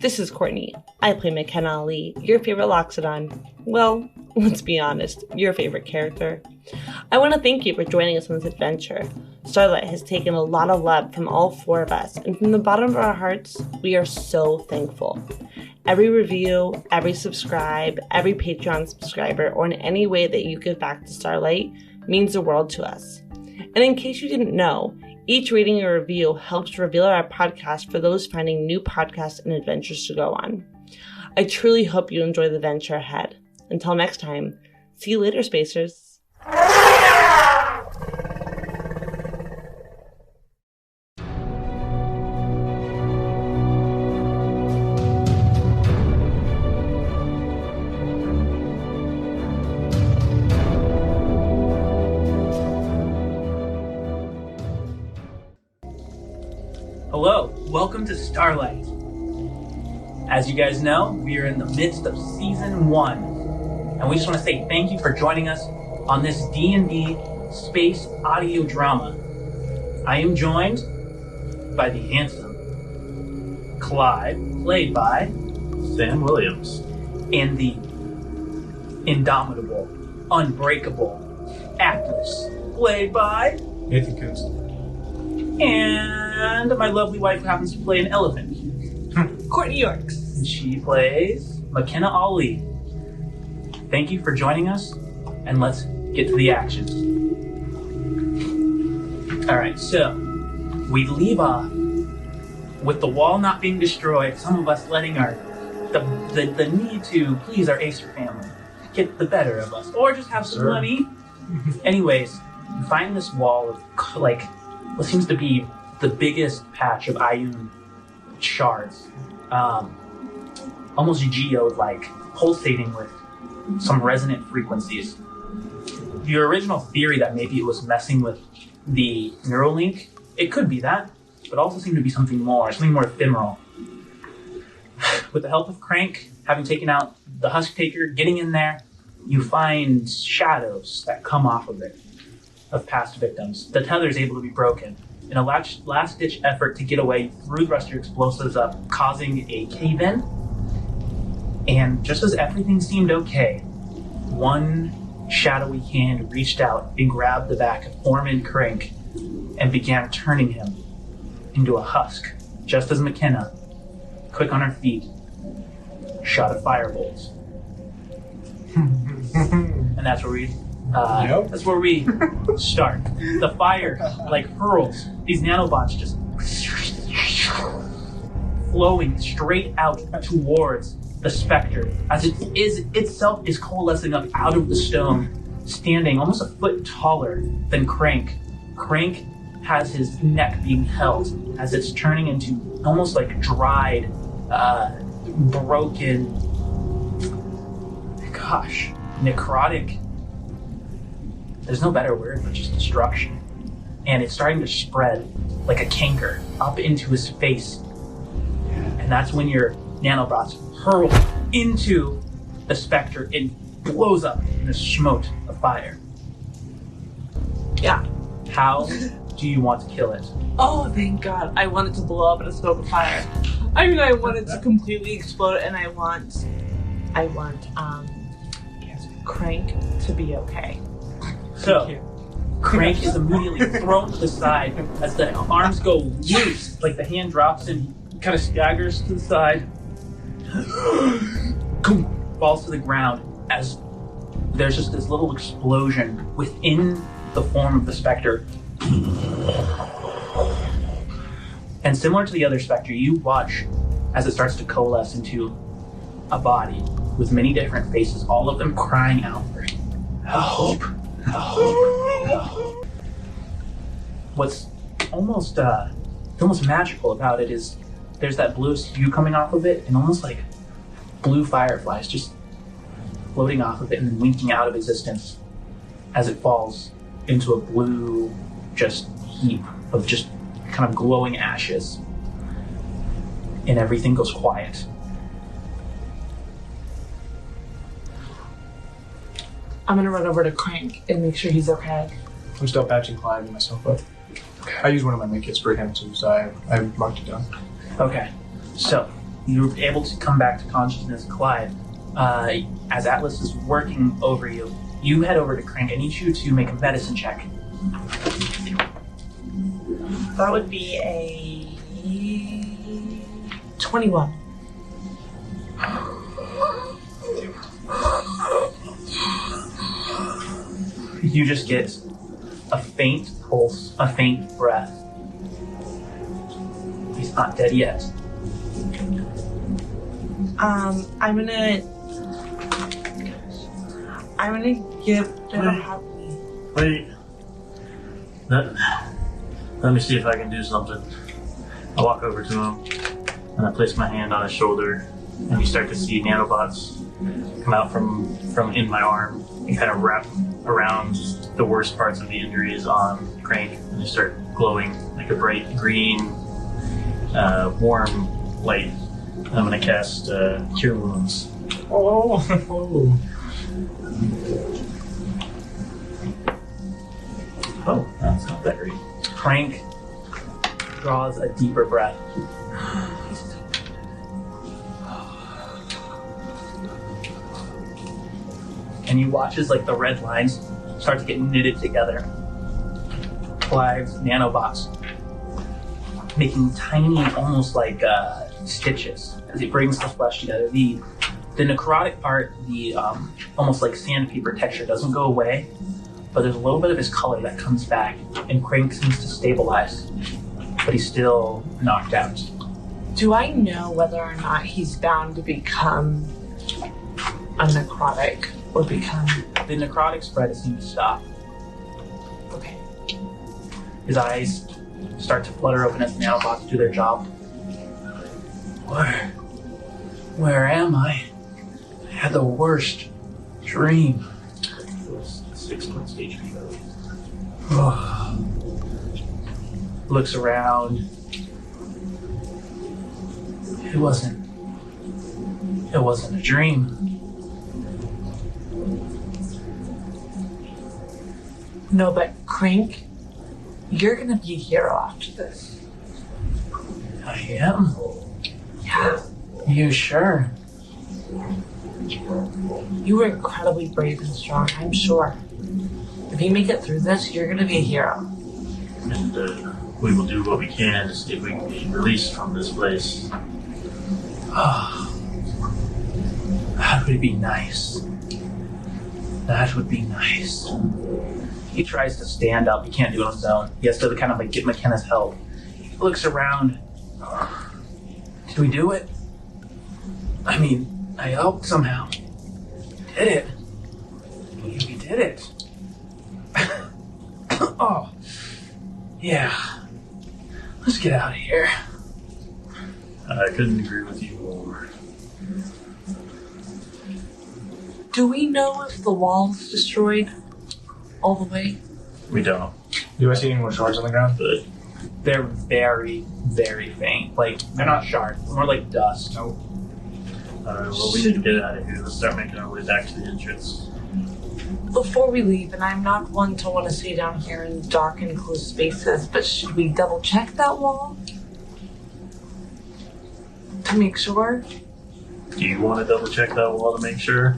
This is Courtney. I play McKenna Ali, your favorite Loxodon. Well, let's be honest, your favorite character. I want to thank you for joining us on this adventure. Starlight has taken a lot of love from all four of us, and from the bottom of our hearts, we are so thankful. Every review, every subscribe, every Patreon subscriber, or in any way that you give back to Starlight means the world to us. And in case you didn't know, each rating or review helps reveal our podcast for those finding new podcasts and adventures to go on. I truly hope you enjoy the venture ahead. Until next time, see you later, Spacers. Hello, welcome to Starlight. As you guys know, we are in the midst of Season 1, and we just want to say thank you for joining us on this D&D space audio drama. I am joined by the handsome Clyde, played by Sam Williams, and the indomitable, unbreakable Atlas, played by Nathan Kunst. and my lovely wife who happens to play an elephant. Courtney Yorks. And she plays McKenna Ali. Thank you for joining us, and let's get to the action. Alright, so we leave off with the wall not being destroyed, some of us letting the need to please our Acer family get the better of us, or just have some money. Anyways, we find this wall of like what seems to be the biggest patch of Ioun shards, almost geode-like, pulsating with some resonant frequencies. Your original theory that maybe it was messing with the neural link, it could be that, but also seemed to be something more ephemeral. With the help of Crank, having taken out the Husk Taker, getting in there, you find shadows that come off of it, of past victims. The tether is able to be broken. In a last-ditch effort to get away, you threw the rest of your explosives up, causing a cave-in. And just as everything seemed okay, one shadowy hand reached out and grabbed the back of Orman Crank and began turning him into a husk, just as McKenna, quick on her feet, shot a firebolt. And that's where we that's where we start. The fire hurls these nanobots just flowing straight out towards the specter as it itself is coalescing up out of the stone, standing almost a foot taller than Crank. Crank has his neck being held as it's turning into almost like dried, broken, necrotic. There's no better word but just destruction. And it's starting to spread like a canker up into his face. And that's when your nanobots hurl into the specter and blows up in a smote of fire. Yeah. How do you want to kill it? Oh, thank God. I want it to blow up in a smoke of fire. I mean, I want it to completely explode, and I want Crank to be okay. So, Crank is immediately thrown to the side as the arms go loose, like the hand drops and kind of staggers to the side. Falls to the ground as there's just this little explosion within the form of the specter. And similar to the other specter, you watch as it starts to coalesce into a body with many different faces, all of them crying out for help. Help. What's almost magical about it is there's that blue hue coming off of it, and almost like blue fireflies just floating off of it and then winking out of existence as it falls into a blue just heap of just kind of glowing ashes, and everything goes quiet. I'm gonna run over to Crank and make sure he's okay. I'm still patching Clyde and myself up. I use one of my medkits for him too, so I marked it down. Okay, so You're able to come back to consciousness, Clyde. As Atlas is working over you, you head over to Crank. I need you to make a medicine check. That would be a 21. You just get a faint pulse, a faint breath. He's not dead yet. I'm gonna give them a help me. Wait. Let me see if I can do something. I walk over to him and I place my hand on his shoulder, and you start to see nanobots come out from in my arm and kind of wrap around the worst parts of the injuries on Crank, and they start glowing like a bright green, warm light. I'm gonna cast Cure Wounds. Oh. Oh, that's not that great. Crank draws a deeper breath. And you watch as like the red lines start to get knitted together. Clive's nanobots making tiny, almost like stitches as it brings the flesh together. The necrotic part, the almost like sandpaper texture doesn't go away, but there's a little bit of his color that comes back, and Crank seems to stabilize, but he's still knocked out. Do I know whether or not he's bound to become a necrotic or become... The necrotic spread has seemed to stop. Okay. His eyes start to flutter open as the nanobots do their job. Where am I? I had the worst dream. It was 6 months HP. Looks around. It wasn't a dream. No, but Crank, you're gonna be a hero after this. I am? Yeah. You sure? You were incredibly brave and strong, I'm sure. If you make it through this, you're gonna be a hero. And we will do what we can to see if we can be released from this place. That would be nice. That would be nice. He tries to stand up. He can't do it on his own. He has to kind of like get McKenna's help. He looks around. Did we do it? I mean, I helped somehow. Did it? We did it. Oh, yeah. Let's get out of here. I couldn't agree with you more. Do we know if the wall's destroyed all the way? We don't, Do I see any more shards on the ground? but They're very, very faint. Like, they're not shards. More like dust. Nope. well, we need to get out of here. Let's start making our way back to the entrance. Before we leave, and I'm not one to want to stay down here in dark and closed spaces, but should we double check that wall? To make sure? Do you want to double check that wall to make sure?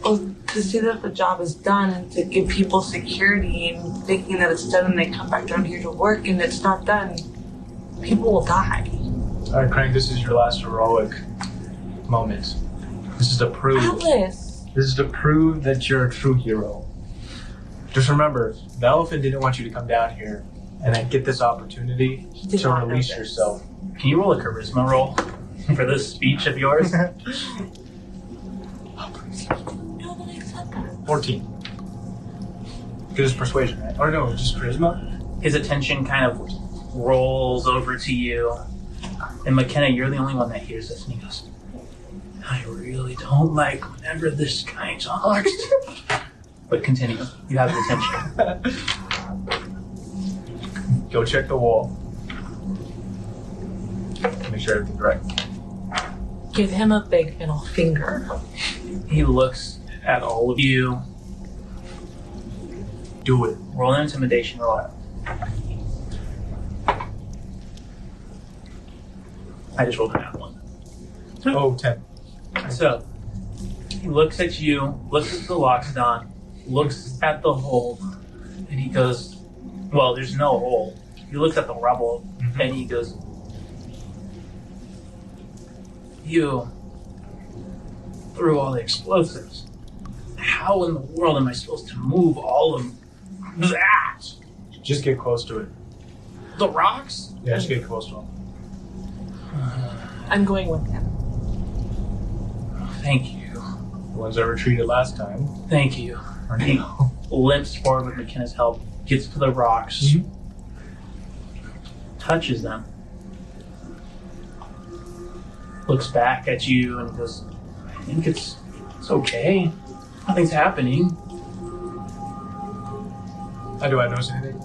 Or to see that the job is done and to give people security and thinking that it's done and they come back down here to work and it's not done, people will die. Alright, Crank, this is your last heroic moment. This is to prove. Atlas! This is to prove that you're a true hero. Just remember, the elephant didn't want you to come down here and then get this opportunity did to not know release this. yourself. Can you roll a charisma roll for this speech of yours? No, but I said that. 14. Because it's persuasion, right? Or no, just charisma? His attention kind of rolls over to you. And McKenna, you're the only one that hears this. And he goes, I really don't like whenever this guy talks. But continue. You have his attention. Go check the wall. Make sure everything's right. Give him a big middle finger. He looks at all of you. Do it. Roll an intimidation roll. I just rolled a nat 1. Oh, 10. So, he looks at you, looks at the Loxodon, looks at the hole, and he goes, well, there's no hole. He looks at the rubble, and he goes, you threw all the explosives. How in the world am I supposed to move all of that? Just get close to it. The rocks? Yeah, just get close to him. I'm going with him. Thank you. The ones that retreated last time. Thank you. He limps forward with McKenna's help, gets to the rocks, touches them, looks back at you and goes, I think it's okay. Nothing's happening. Do I notice anything?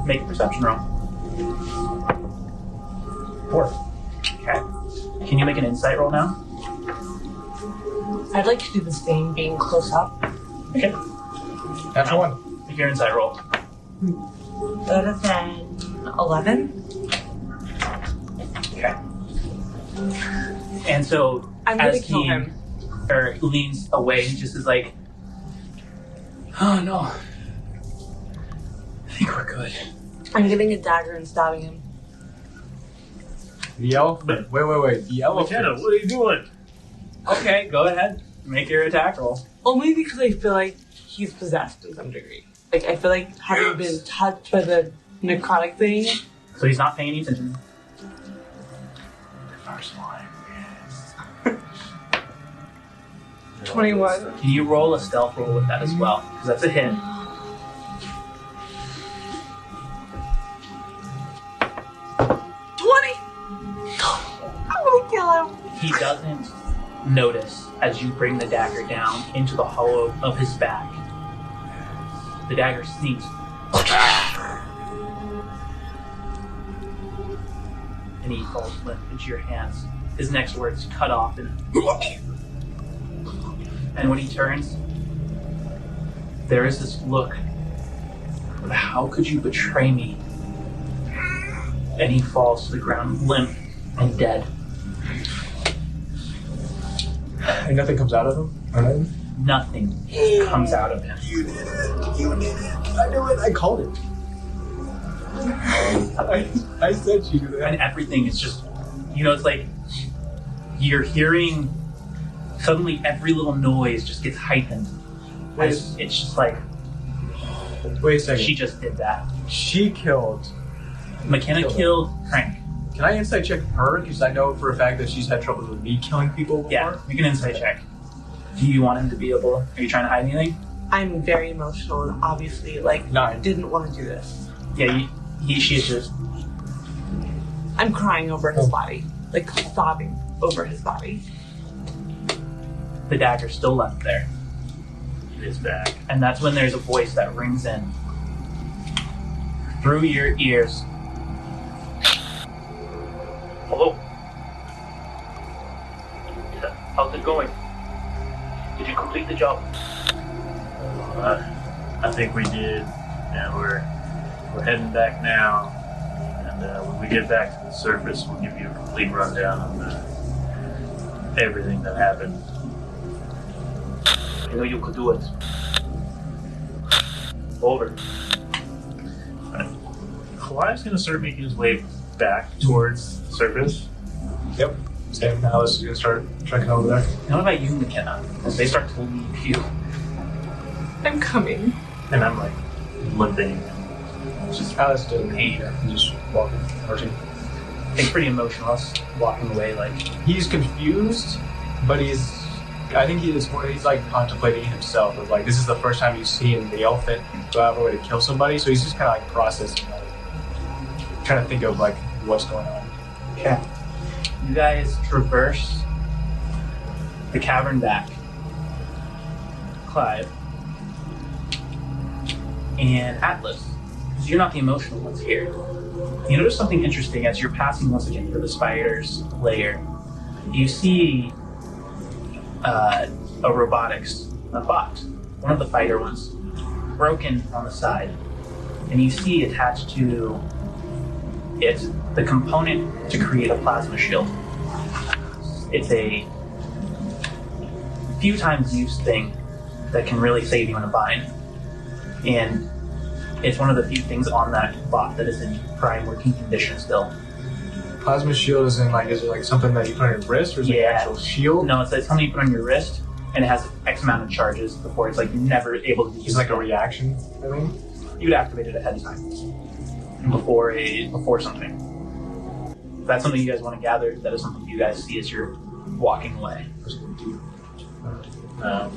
Make a perception roll. 4. Okay. Can you make an insight roll now? I'd like to do the same, being close up. Okay. That's 1. Make your insight roll. Better than 11. Okay. And so, I'm gonna as kill he him. leans away, he just is like, oh no. I think we're good. I'm getting a dagger and stabbing him. The elephant. Wait. The elephant. McKenna, what are you doing? Okay, go ahead. Make your attack roll. Only because I feel like he's possessed to some degree. Like, I feel like having been touched by the necrotic thing. So he's not paying any attention. First line. 21. Can you roll a stealth roll with that as well? Because that's a hit. 20! I'm gonna kill him. He doesn't notice as you bring the dagger down into the hollow of his back. The dagger sneaks. And he falls limp into your hands. His next words cut off and when he turns, there is this look of how could you betray me? And he falls to the ground limp and dead. And nothing comes out of him? Or nothing? Nothing comes out of him. You did it. You did it. I knew it. I called it. I said you did it. And everything is just, it's like you're hearing, suddenly every little noise just gets heightened. It's just like, Wait a second. she just did that. She killed. McKenna killed Frank. Can I insight check her? Because I know for a fact that she's had trouble with me killing people before. Yeah, make an insight check. Do you want him to be able, are you trying to hide anything? I'm very emotional and obviously, 9. didn't want to do this. Yeah, she is just, I'm crying over his body. Sobbing over his body. the dagger's still left there. It's back. And that's when there's a voice that rings in through your ears. Hello. How's it going? Did you complete the job? I think we did, and we're heading back now. And when we get back to the surface, we'll give you a complete rundown on everything that happened. I know you could do it. Over. Kawhi's gonna start making his way back towards the surface. Yep. Same. Alice is going to start trekking over there. And what about you, McKenna? As they start to leave you. I'm coming. And I'm like limping. Just Alice doing pain. Just walking, marching. It's pretty emotionless, walking away like. He's confused, but I think he's contemplating himself of this is the first time he's seen the elephant go out of a way to kill somebody, so he's just kind of processing, trying to think of what's going on. Okay. You guys traverse the cavern back. Clive and Atlas, because you're not the emotional ones here. You notice something interesting as you're passing once again through the spider's lair. You see a bot, one of the fighter ones, broken on the side, and you see attached to It's the component to create a plasma shield. It's a few times used thing that can really save you in a bind. And it's one of the few things on that bot that is in prime working condition still. Plasma shield is in like, is it like something that you put on your wrist or is it an actual shield? No, it's something you put on your wrist and it has X amount of charges before it's like never able to be used. It's like a reaction, I mean? You'd activate it ahead of time. Before something. If that's something you guys want to gather, that is something you guys see as you're walking away. I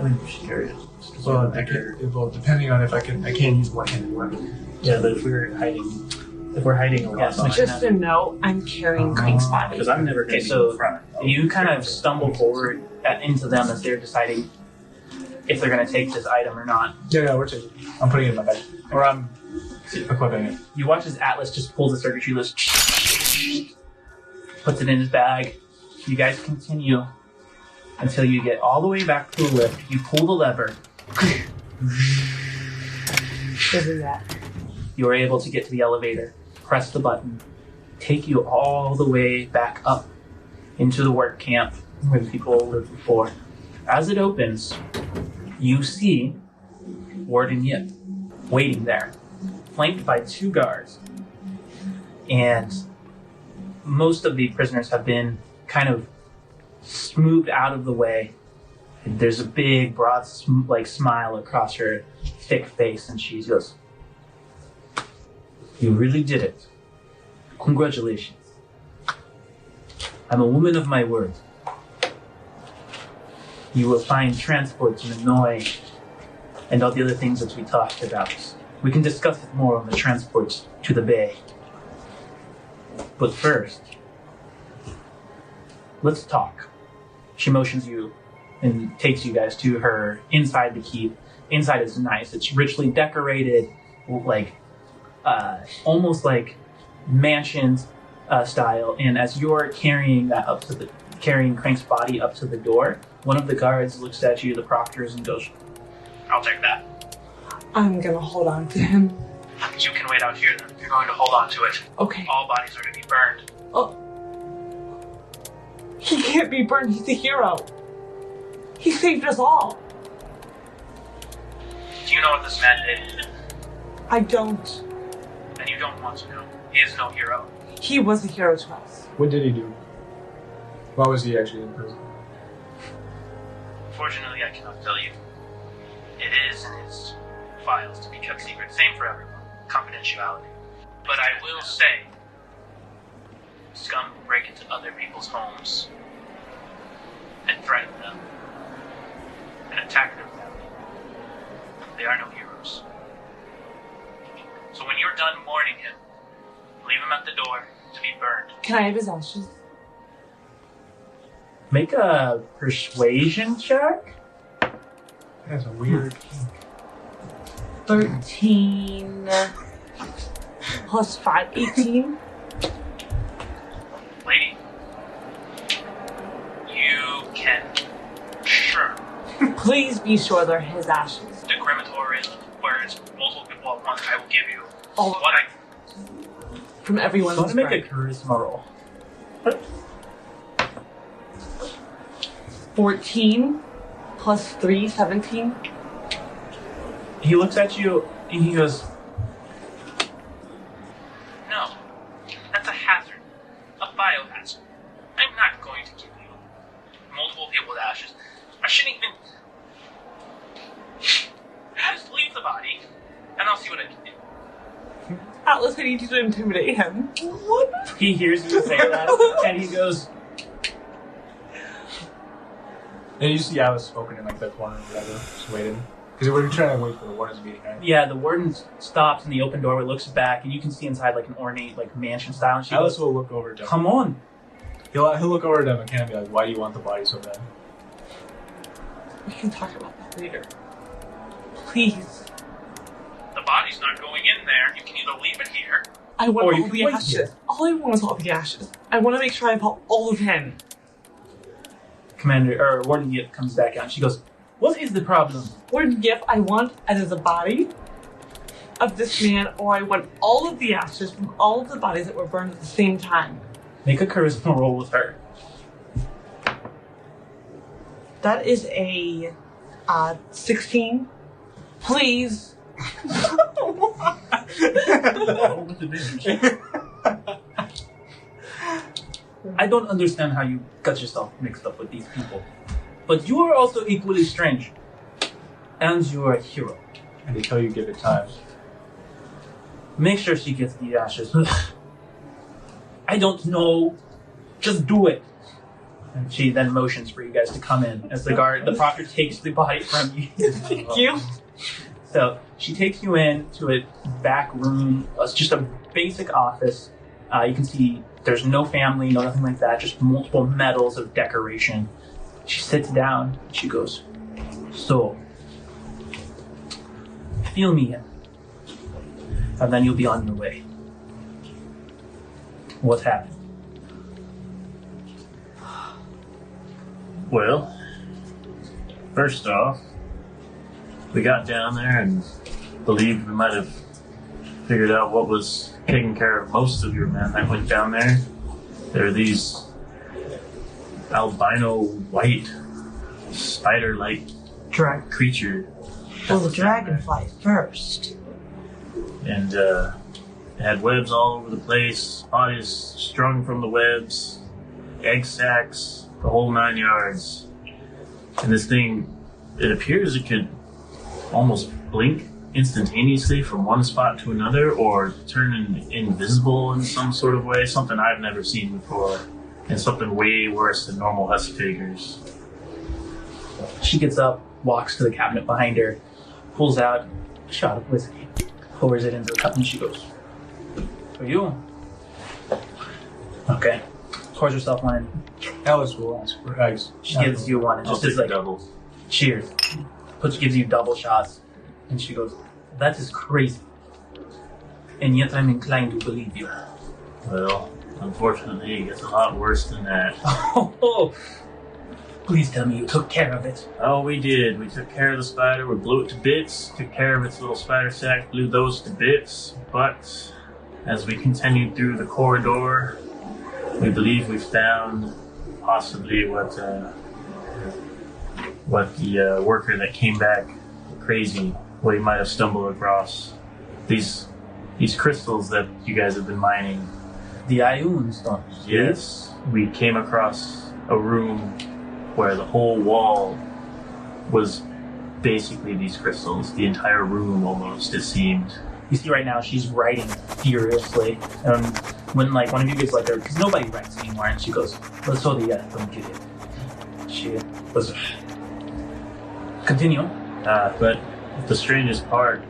think we should carry it. Well, depending on if I can't use one-handed weapon. Yeah, but if we're hiding a lot, Yes, Just a note, I'm carrying Crank's body. because I'm never going Okay, to so be in front. you kind of stumble forward into them as they're deciding if they're going to take this item or not. Yeah, we're taking it. I'm putting it in my bag. Or I'm equipping it. You watch as Atlas just pulls the circuitry list, puts it in his bag. You guys continue until you get all the way back to the lift. You pull the lever. This is that. You are able to get to the elevator, press the button, take you all the way back up into the work camp where the people lived before. As it opens, you see Warden Yip waiting there, flanked by 2 guards. And most of the prisoners have been kind of smoothed out of the way. And there's a big, broad, smile across her thick face, and she goes, "You really did it. Congratulations. I'm a woman of my word. You will find transport to Hanoi and all the other things that we talked about. We can discuss it more on the transport to the bay. But first, let's talk." She motions you and takes you guys to her inside the keep. Inside is nice. It's richly decorated, like almost like mansions style. And as you're carrying Crank's body up to the door, one of the guards looks at you, the proctors, and goes, "I'll take that." I'm gonna hold on to him. You can wait out here then. You're going to hold on to it. Okay. All bodies are to be burned. Oh. He can't be burned. He's a hero. He saved us all. Do you know what this man did? I don't. And you don't want to know. He is no hero. He was a hero to us. What did he do? Why was he actually in prison? Fortunately, I cannot tell you. It is in his files to be kept secret. Same for everyone. Confidentiality. But I will say, scum who break into other people's homes and threaten them and attack their family. They are no heroes. So when you're done mourning him, leave him at the door to be burned. Can I have his ashes? Make a persuasion check. That's a weird. 13 plus 5, 18. Lady, you can sure. Please be sure they're his ashes. The crematorium where it's multiple people at once, I will give you All what I from everyone. I want to make a charisma roll. 14 plus 3, 17. He looks at you and he goes, "No, that's a hazard, a biohazard. I'm not going to give you multiple people's ashes. I shouldn't even. Just leave the body, and I'll see what I can do." Atlas, I need you to intimidate him. What? He hears you say that, and he goes, And you see I was spoken in like the corner or whatever, just waiting. Because we're trying to wait for the warden's meeting, right? Yeah, the warden stops in the open doorway, looks back, and you can see inside like an ornate, like mansion style. And she Alice goes, will look over to him. "Come on." He'll look over to him and kind of be like, "Why do you want the body so bad?" We can talk about that later. Please. The body's not going in there. You can either leave it here. I want Or you all can the wait ashes. here. All I want is all the ashes. I want to make sure I have all of him. Warden Yip comes back out and she goes, "What is the problem?" What gift I want as a body of this man, or I want all of the ashes from all of the bodies that were burned at the same time. Make a charisma roll with her. That is a 16. Please. Roll with advantage. I don't understand how you got yourself mixed up with these people. But you are also equally strange. And you are a hero. And until you give it time. Make sure she gets the ashes. I don't know. Just do it. And she then motions for you guys to come in as the proctor takes the body from you. Thank you. So she takes you in to a back room, just a basic office. You can see there's no family, no nothing like that, just multiple medals of decoration. She sits down. She goes, so, feel me in. And then you'll be on your way. What happened? Well, first off, we got down there and believed we might have figured out what was taking care of most of your men that went down there. There are these albino white spider-like creature. Well, the dragonfly first. And it had webs all over the place, bodies strung from the webs, egg sacs, the whole 9 yards. And this thing, it appears it could almost blink instantaneously from one spot to another or turn invisible in some sort of way, something I've never seen before, and something way worse than normal husk figures. She gets up, walks to the cabinet behind her, pulls out a shot of whiskey, pours it into a cup, and she goes, for you. Okay. Pours herself one in. Alice will ask for eggs. She gives you one and I'll just take is the like, doubles. cheers. Gives you double shots. And she goes, that is crazy. And yet I'm inclined to believe you. Well, unfortunately, it gets a lot worse than that. Oh, please tell me you took care of it. Oh, we did. We took care of the spider. We blew it to bits. Took care of its little spider sac. Blew those to bits. But as we continued through the corridor, we believe we found possibly what the worker that came back crazy, what he might have stumbled across. These crystals that you guys have been mining. The Ioun stones. Yes. We came across a room where the whole wall was basically these crystals. The entire room almost, it seemed. You see right now she's writing furiously. When one of you gives her, because nobody writes anymore, and she goes, let's hold the don't get it. She was continue. But the strangest part,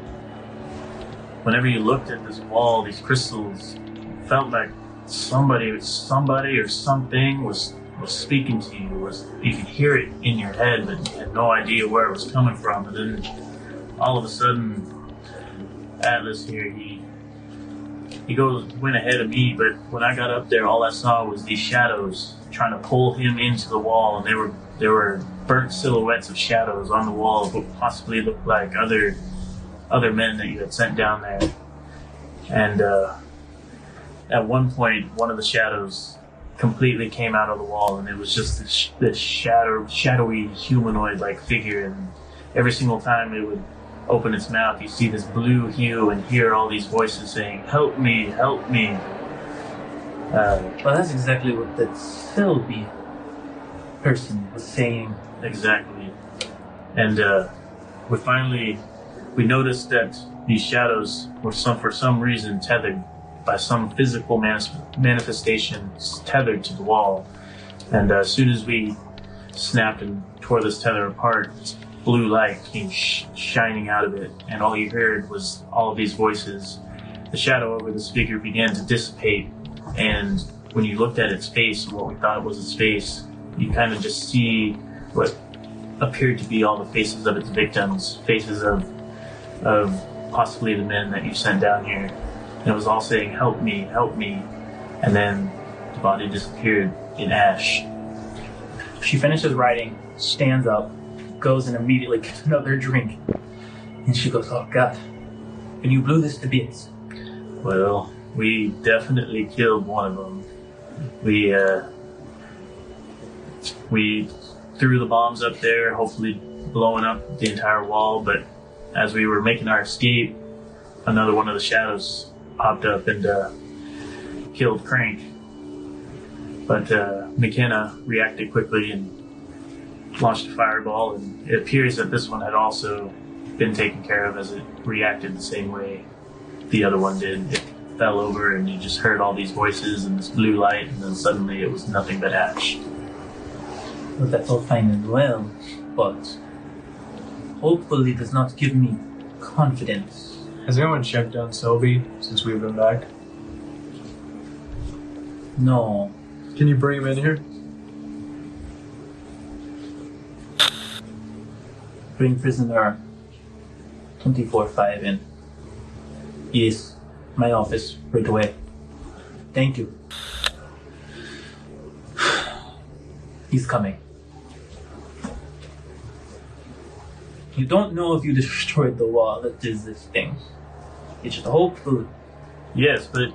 whenever you looked at this wall, these crystals, it felt like somebody or something was speaking to you. You could hear it in your head, but you had no idea where it was coming from. And then all of a sudden, Atlas here, he went ahead of me, but when I got up there, all I saw was these shadows trying to pull him into the wall, and there were burnt silhouettes of shadows on the wall that possibly looked like other men that you had sent down there. And at one point, one of the shadows completely came out of the wall, and it was just this shadowy humanoid-like figure, and every single time it would open its mouth, you see this blue hue and hear all these voices saying, help me, help me. Well, that's exactly what that Sylvie person was saying. Exactly. And we noticed that these shadows were for some reason tethered by some physical manifestations tethered to the wall. And as soon as we snapped and tore this tether apart, blue light came shining out of it, and all you heard was all of these voices. The shadow over this figure began to dissipate, and when you looked at its face, and what we thought was its face, you kind of just see what appeared to be all the faces of its victims, faces of possibly the men that you sent down here. And it was all saying, help me, and then the body disappeared in ash. She finishes writing, stands up, goes and immediately gets another drink. And she goes, oh God, And you blew this to bits. Well, we definitely killed one of them. We threw the bombs up there, hopefully blowing up the entire wall, but as we were making our escape, another one of the shadows popped up and killed Crank. But McKenna reacted quickly and launched a fireball, and it appears that this one had also been taken care of as it reacted the same way the other one did. It fell over and you just heard all these voices and this blue light, and then suddenly it was nothing but ash. Well, that's all fine and well, but hopefully it does not give me confidence. Has anyone checked on Selby since we've been back? No. Can you bring him in here? Bring prisoner 24-5 in. Yes, my office, right away. Thank you. He's coming. You don't know if you destroyed the wall that is this thing. It's just hopeful. Yes, but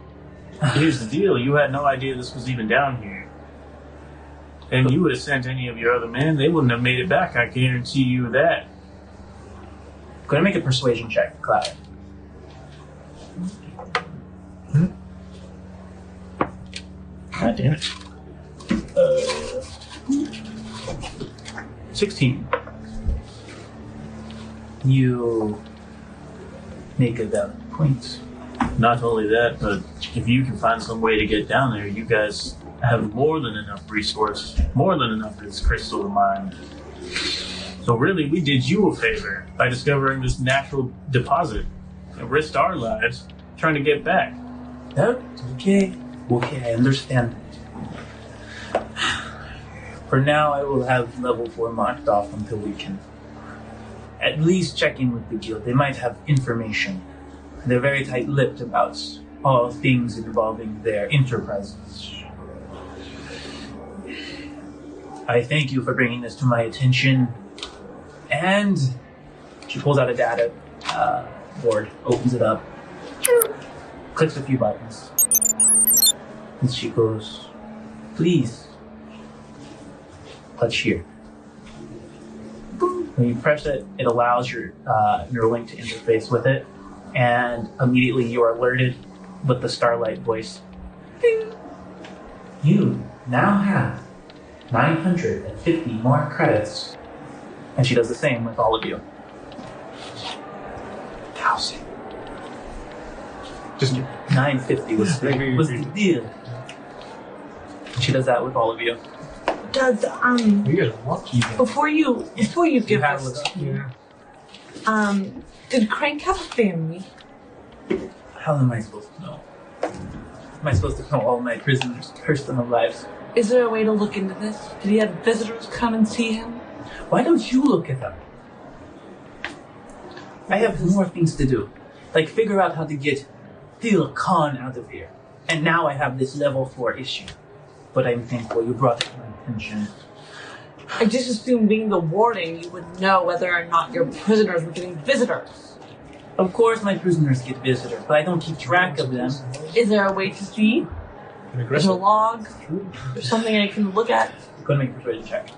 here's the deal. You had no idea this was even down here. And you would have sent any of your other men, they wouldn't have made it back. I guarantee you that. I'm gonna make a persuasion check, Cloud. God damn it. 16. You make a valid point. Not only that, but if you can find some way to get down there, you guys have more than enough resource, more than enough of this crystal to mine. So really, we did you a favor by discovering this natural deposit and risked our lives trying to get back. Okay, I understand. For now, I will have level 4 marked off until we can at least check in with the guild. They might have information. They're very tight-lipped about all things involving their enterprises. I thank you for bringing this to my attention. And she pulls out a data board, opens it up, clicks a few buttons, and she goes, please, touch here. When you press it, it allows your Neuralink to interface with it, and immediately you are alerted with the Starlight voice. Ding. You now have 950 more credits. And she does the same with all of you. 1,000. Just 950 was the deal. She does that with all of you. Does you guys are lucky. before you give have us with yeah. Did Crank have a family? How am I supposed to know? Am I supposed to know all my prisoners' personal lives? Is there a way to look into this? Did he have visitors come and see him? Why don't you look at them? I have more things to do. Like figure out how to get Thela Colony out of here. And now I have this level 4 issue. But I'm thankful you brought it to my attention. I just assumed being the warden, you would know whether or not your prisoners were getting visitors. Of course my prisoners get visitors, but I don't keep track of them. Is there a way to see? Is there a log? Or something I can look at? Go and make a persuasion check.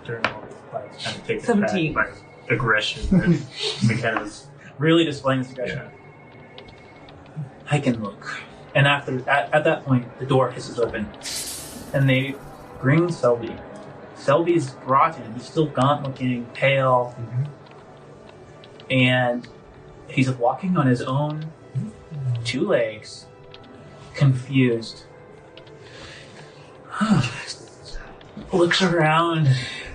During all this, like, kind of take it 17. back by aggression and McKenna's. Really displaying this aggression. Yeah. I can look. And at that point, the door hisses open. And they bring Selby. Selby's brought in. He's still gaunt looking, pale. And he's walking on his own 2 legs, confused. Looks around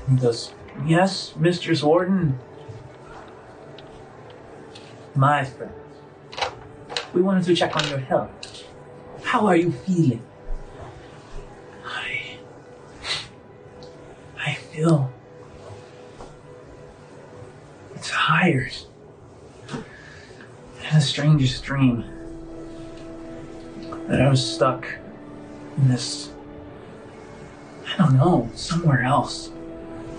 and goes, yes, Mistress Warden. My friend, we wanted to check on your health. How are you feeling? I feel tired. I had the strangest dream that I was stuck in this, I don't know, somewhere else.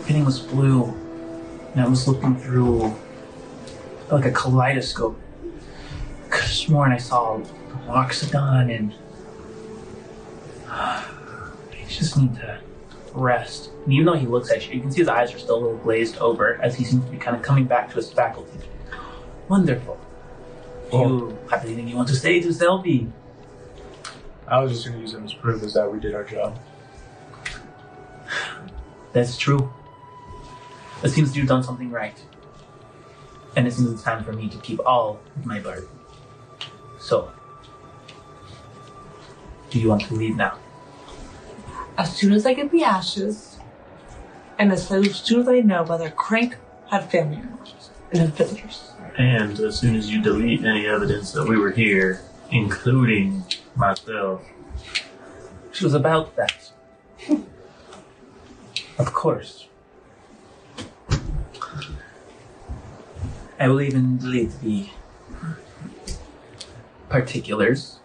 Everything was blue, and I was looking through like a kaleidoscope, sworn I saw Loxodon and I just need to rest. And even though he looks at you, you can see his eyes are still a little glazed over as he seems to be kind of coming back to his faculty. Wonderful. Do you have anything you want to say to Selby? I was just going to use him as proof is that we did our job. That's true. It seems you've done something right. And it seems it's time for me to keep all of my burden. So, do you want to leave now? As soon as I get the ashes, and as soon as I know whether Crank had family or not, and his visitors. And as soon as you delete any evidence that we were here, including myself. It was about that. Of course. I will even delete the particulars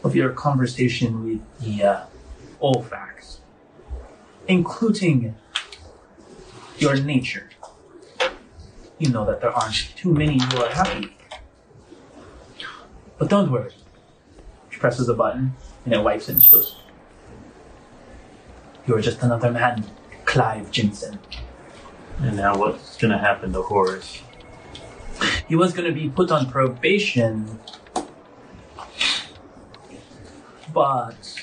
of your conversation with the Olfax, including your nature. You know that there aren't too many who are happy. But don't worry. She presses a button and it wipes it and she goes, "You are just another man, Clive Jensen." And now what's going to happen to Horace? He was going to be put on probation, but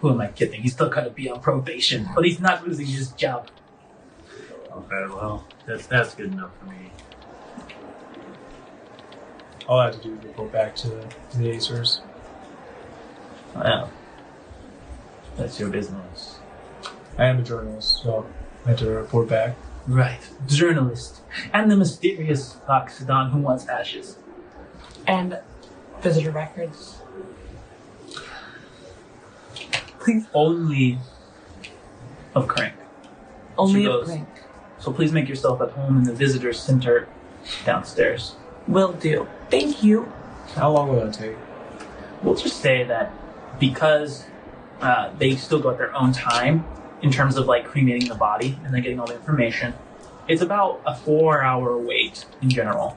who am I kidding? He's still going to be on probation, but he's not losing his job. Okay, well, that's good enough for me. All I have to do is report back to the Acers. Well, that's your business. I am a journalist, so I have to report back. Right, journalist, and the mysterious Loxodon who wants ashes. And visitor records. Please, only of Crank. Only She of goes, Crank. So please make yourself at home in the visitor center downstairs. Will do. Thank you. How long will that take? We'll just say that because they still go at their own time in terms of like cremating the body and then getting all the information, it's about a 4-hour wait in general.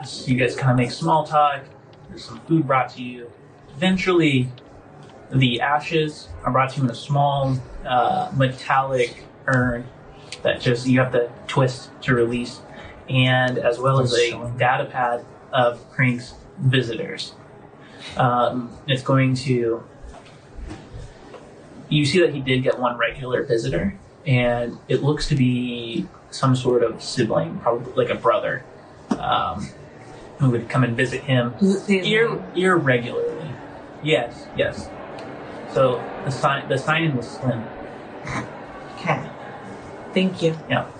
So you guys kind of make small talk, there's some food brought to you. Eventually, the ashes are brought to you in a small metallic urn that just you have to twist to release, and as well as a data pad of Crank's visitors. It's going to... You see that he did get one regular visitor, and it looks to be some sort of sibling, probably like a brother, who would come and visit him Does it say his name? irregularly. Yes. So the sign-in was Slim. Okay. Thank you. Yeah.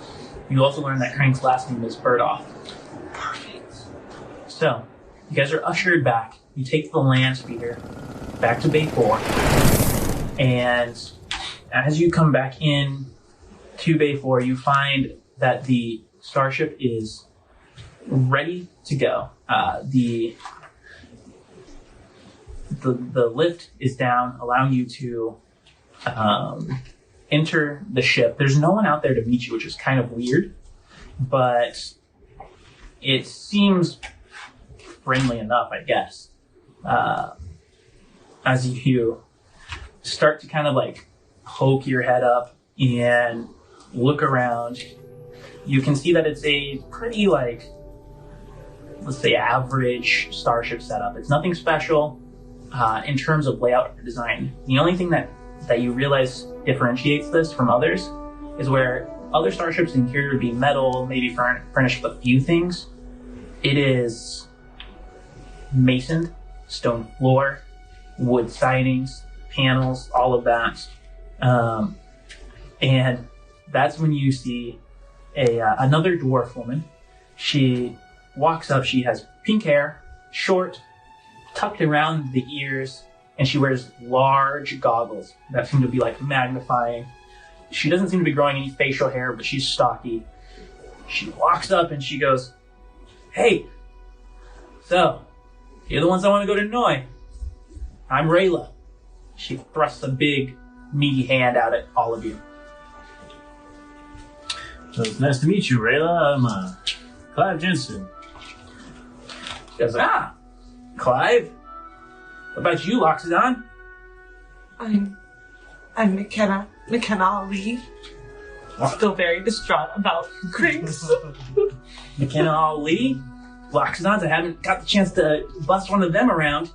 You also learned that Crank's last name is Birdoff. Perfect. So, you guys are ushered back. You take the land speeder back to Bay 4. And as you come back in to Bay 4, you find that the starship is ready to go. The lift is down, allowing you to enter the ship. There's no one out there to meet you, which is kind of weird, but it seems friendly enough, I guess. As you start to kind of like poke your head up and look around, you can see that it's a pretty like, let's say, average starship setup. It's nothing special in terms of layout or design. The only thing that you realize differentiates this from others is where other starships' interior would be metal, maybe furnished with a few things. It is masoned, stone floor, wood sidings, panels, all of that. And that's when you see another dwarf woman. She walks up, she has pink hair, short, tucked around the ears, and she wears large goggles that seem to be like magnifying. She doesn't seem to be growing any facial hair, but she's stocky. She walks up and she goes, "Hey, so, you're the ones that want to go to Noi. I'm Rayla." She thrusts a big, meaty hand out at all of you. So it's nice to meet you, Rayla. I'm Clive Jensen. She goes, Clive. What about you, Loxodon? I'm McKenna Lee. Still very distraught about Crinks. McKenna Lee? Loxodons, I haven't got the chance to bust one of them around.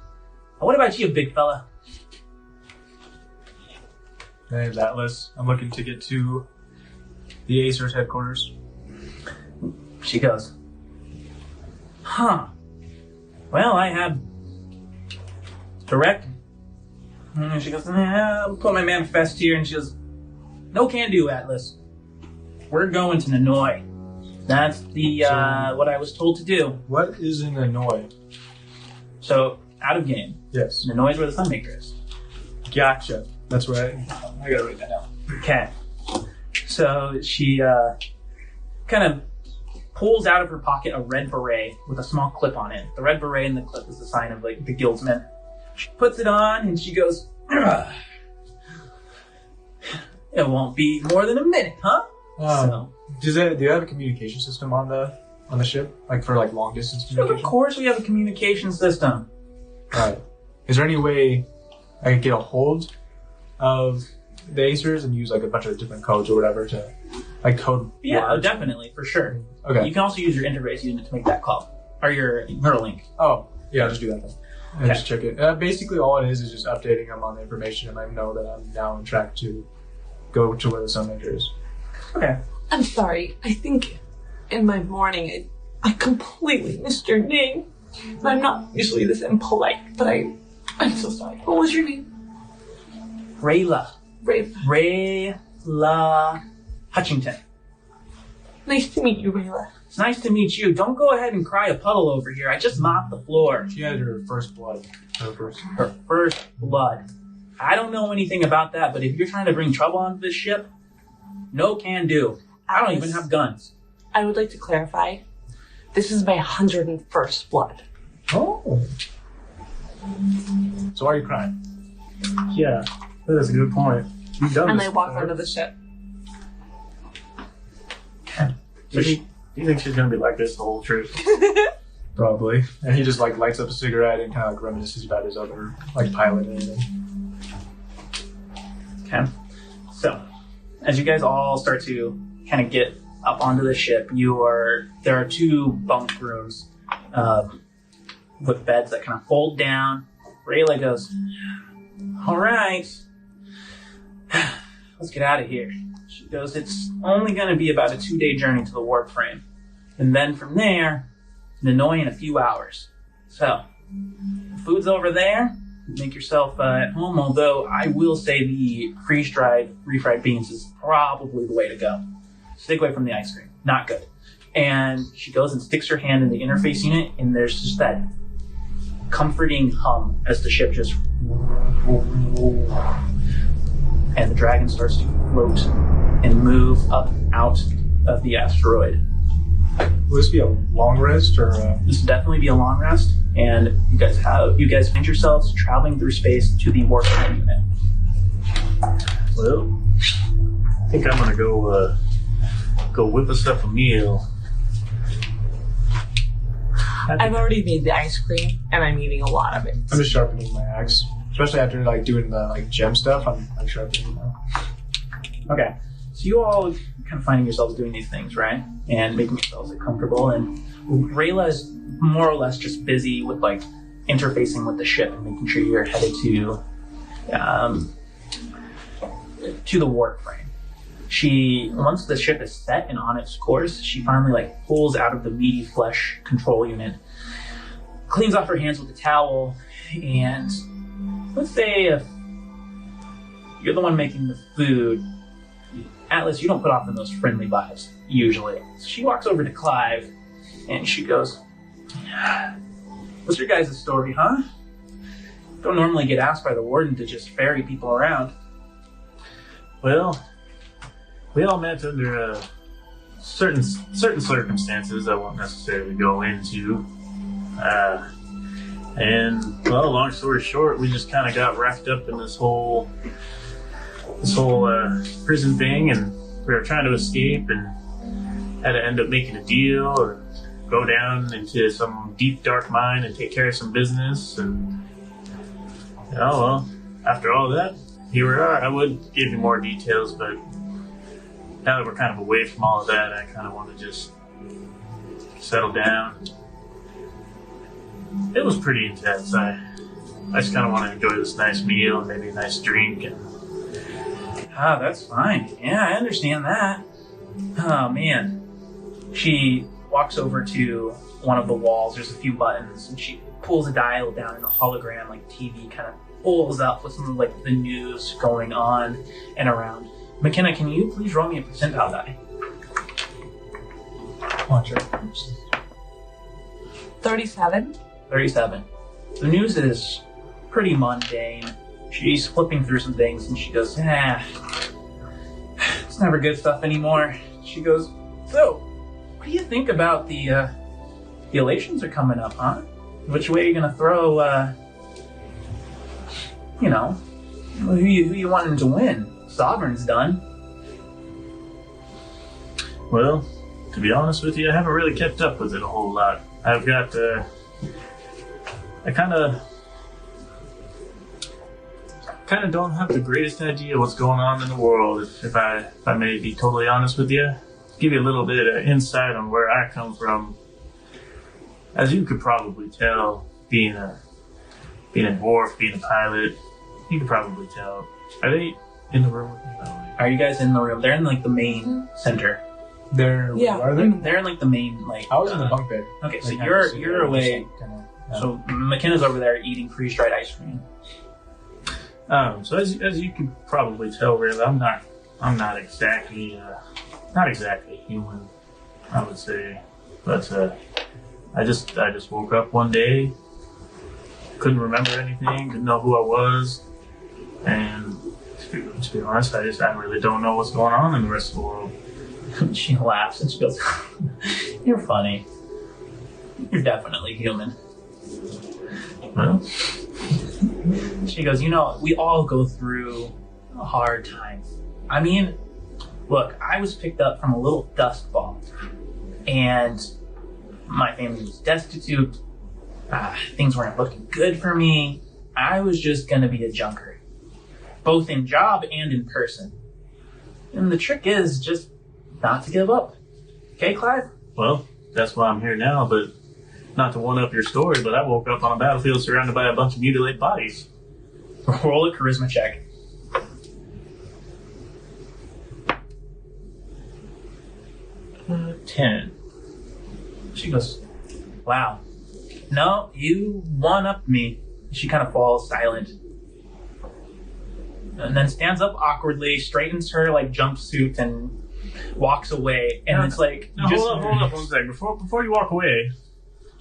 What about you, big fella? My name's Atlas. I'm looking to get to the Acer's headquarters. She goes, well, I have direct. And she goes, I'll put my manifest here. And she goes, no can do, Atlas. We're going to Nanoi. That's the what I was told to do. What is an annoy? So, out of game. Yes. Nanoi's where the Sunmaker is. Gotcha. That's right. I gotta write that down. Okay. So she kind of pulls out of her pocket a red beret with a small clip on it. The red beret and the clip is the sign of like the guildsman. She puts it on and she goes, "Ugh. It won't be more than a minute, huh?" Do you have a communication system on the ship, like for like long distance communication? Of course, we have a communication system. Right. Is there any way I could get a hold of the Acers and use like a bunch of different codes or whatever to like code? Yeah, words? definitely, for sure. Okay. You can also use your interface unit to make that call, or your Neuralink. Oh, yeah, I'll just do that then. And Okay. just check it. Basically, all it is just updating them on the information, and I know that I'm now on track to go to where the Sunmaker is. Okay. I'm sorry. I think in my morning I completely missed your name. And I'm not usually this impolite, but I'm so sorry. What was your name? Rayla. Rayla. Rayla Hutchington. Nice to meet you, Rayla. It's nice to meet you. Don't go ahead and cry a puddle over here. I just mopped the floor. She had her first blood. Her first blood. I don't know anything about that, but if you're trying to bring trouble onto this ship, no can do. I don't even have guns. I would like to clarify. This is my 101st blood. Oh. So why are you crying? Yeah, that is a good point. You've done And this I walk before. onto the ship. Do you think she's gonna be like this the whole trip? Probably. And he just like lights up a cigarette and kind of like reminisces about his other like pilot and everything. Okay. So, as you guys all start to kind of get up onto the ship, there are two bunk rooms with beds that kind of fold down. Rayla goes, all right, let's get out of here. She goes, it's only going to be about a 2-day journey to the warp frame. And then from there, Nanoi in a few hours. So, food's over there. Make yourself at home, although I will say the freeze-dried, refried beans is probably the way to go. Stick away from the ice cream. Not good. And she goes and sticks her hand in the interface unit, and there's just that comforting hum as the ship just... And the dragon starts to float and move up out of the asteroid. Will this be a long rest or? This will definitely be a long rest, and you guys find yourselves traveling through space to the warp frame unit. Well, I think I'm gonna go whip us up a meal. I've already made the ice cream, and I'm eating a lot of it. I'm just sharpening my axe, especially after like doing the like gem stuff. I'm sharpening now. Okay, so you all kind of finding yourselves doing these things, right? And making yourselves comfortable, and Rayla is more or less just busy with like interfacing with the ship and making sure you're headed to the warp frame. Once the ship is set and on its course, she finally like pulls out of the meaty flesh control unit, cleans off her hands with a towel, and let's say if you're the one making the food, Atlas, you don't put off the most friendly vibes, usually. So she walks over to Clive, and she goes, what's your guys' story, huh? Don't normally get asked by the warden to just ferry people around. Well, we all met under certain circumstances I won't necessarily go into. And, well, long story short, we just kind of got wrapped up in this whole prison thing, and we were trying to escape and had to end up making a deal. go down into some deep, dark mine and take care of some business. And, well, after all that, here we are. I would give you more details, but now that we're kind of away from all of that, I kind of want to just settle down. It was pretty intense. I just kind of want to enjoy this nice meal and maybe a nice drink. And that's fine. Yeah, I understand that. Oh, man. She walks over to one of the walls. There's a few buttons, and she pulls a dial down, and a hologram, like TV, kind of pulls up with some of like the news going on and around. McKenna, can you please roll me a percentile die? Watch her. 37. 37. The news is pretty mundane. She's flipping through some things, and she goes, it's never good stuff anymore. She goes, so, what do you think about the elections are coming up, huh? Which way are you gonna throw, who you wanting to win? Sovereign's done. well, to be honest with you, I haven't really kept up with it a whole lot. I've got, I kind of don't have the greatest idea what's going on in the world, if I may be totally honest with you. Give you a little bit of insight on where I come from. As you could probably tell, being a dwarf, being a pilot, you could probably tell. Are they in the room with me, by the way? Are you guys in the room? They're in like the main center. Yeah. Are they? They're in like the main like. I was in the bunk bed. Okay, so Like, you're away. Kinda, So McKenna's over there eating freeze-dried ice cream. So as you can probably tell, really, I'm not exactly human, I would say, but I just woke up one day, couldn't remember anything, didn't know who I was, and to be honest, I really don't know what's going on in the rest of the world. She laughs and she goes, "You're funny. You're definitely human." Well, She goes, we all go through a hard time. I mean, look, I was picked up from a little dust ball, and my family was destitute. Things weren't looking good for me. I was just going to be a junker, both in job and in person. And the trick is just not to give up. Okay, Clive? well, that's why I'm here now, but not to one-up your story, but I woke up on a battlefield surrounded by a bunch of mutilated bodies. Roll a charisma check. Uh, 10. She goes, wow. No, you one-upped me. She kind of falls silent. And then stands up awkwardly, straightens her like jumpsuit and walks away. And it's like... Now, hold up one second. Before you walk away,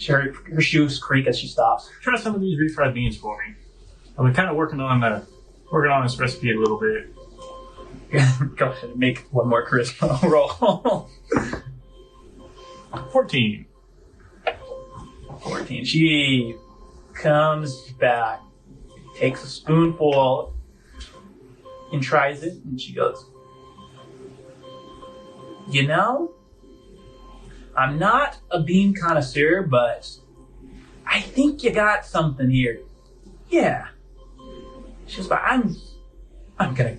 her shoes creak as she stops. try some of these refried beans for me. I've been kind of working on this recipe a little bit. Go ahead and make one more charisma roll. 14. 14. She comes back, takes a spoonful, and tries it, and she goes, I'm not a bean connoisseur, but I think you got something here. Yeah. She goes, but I gotta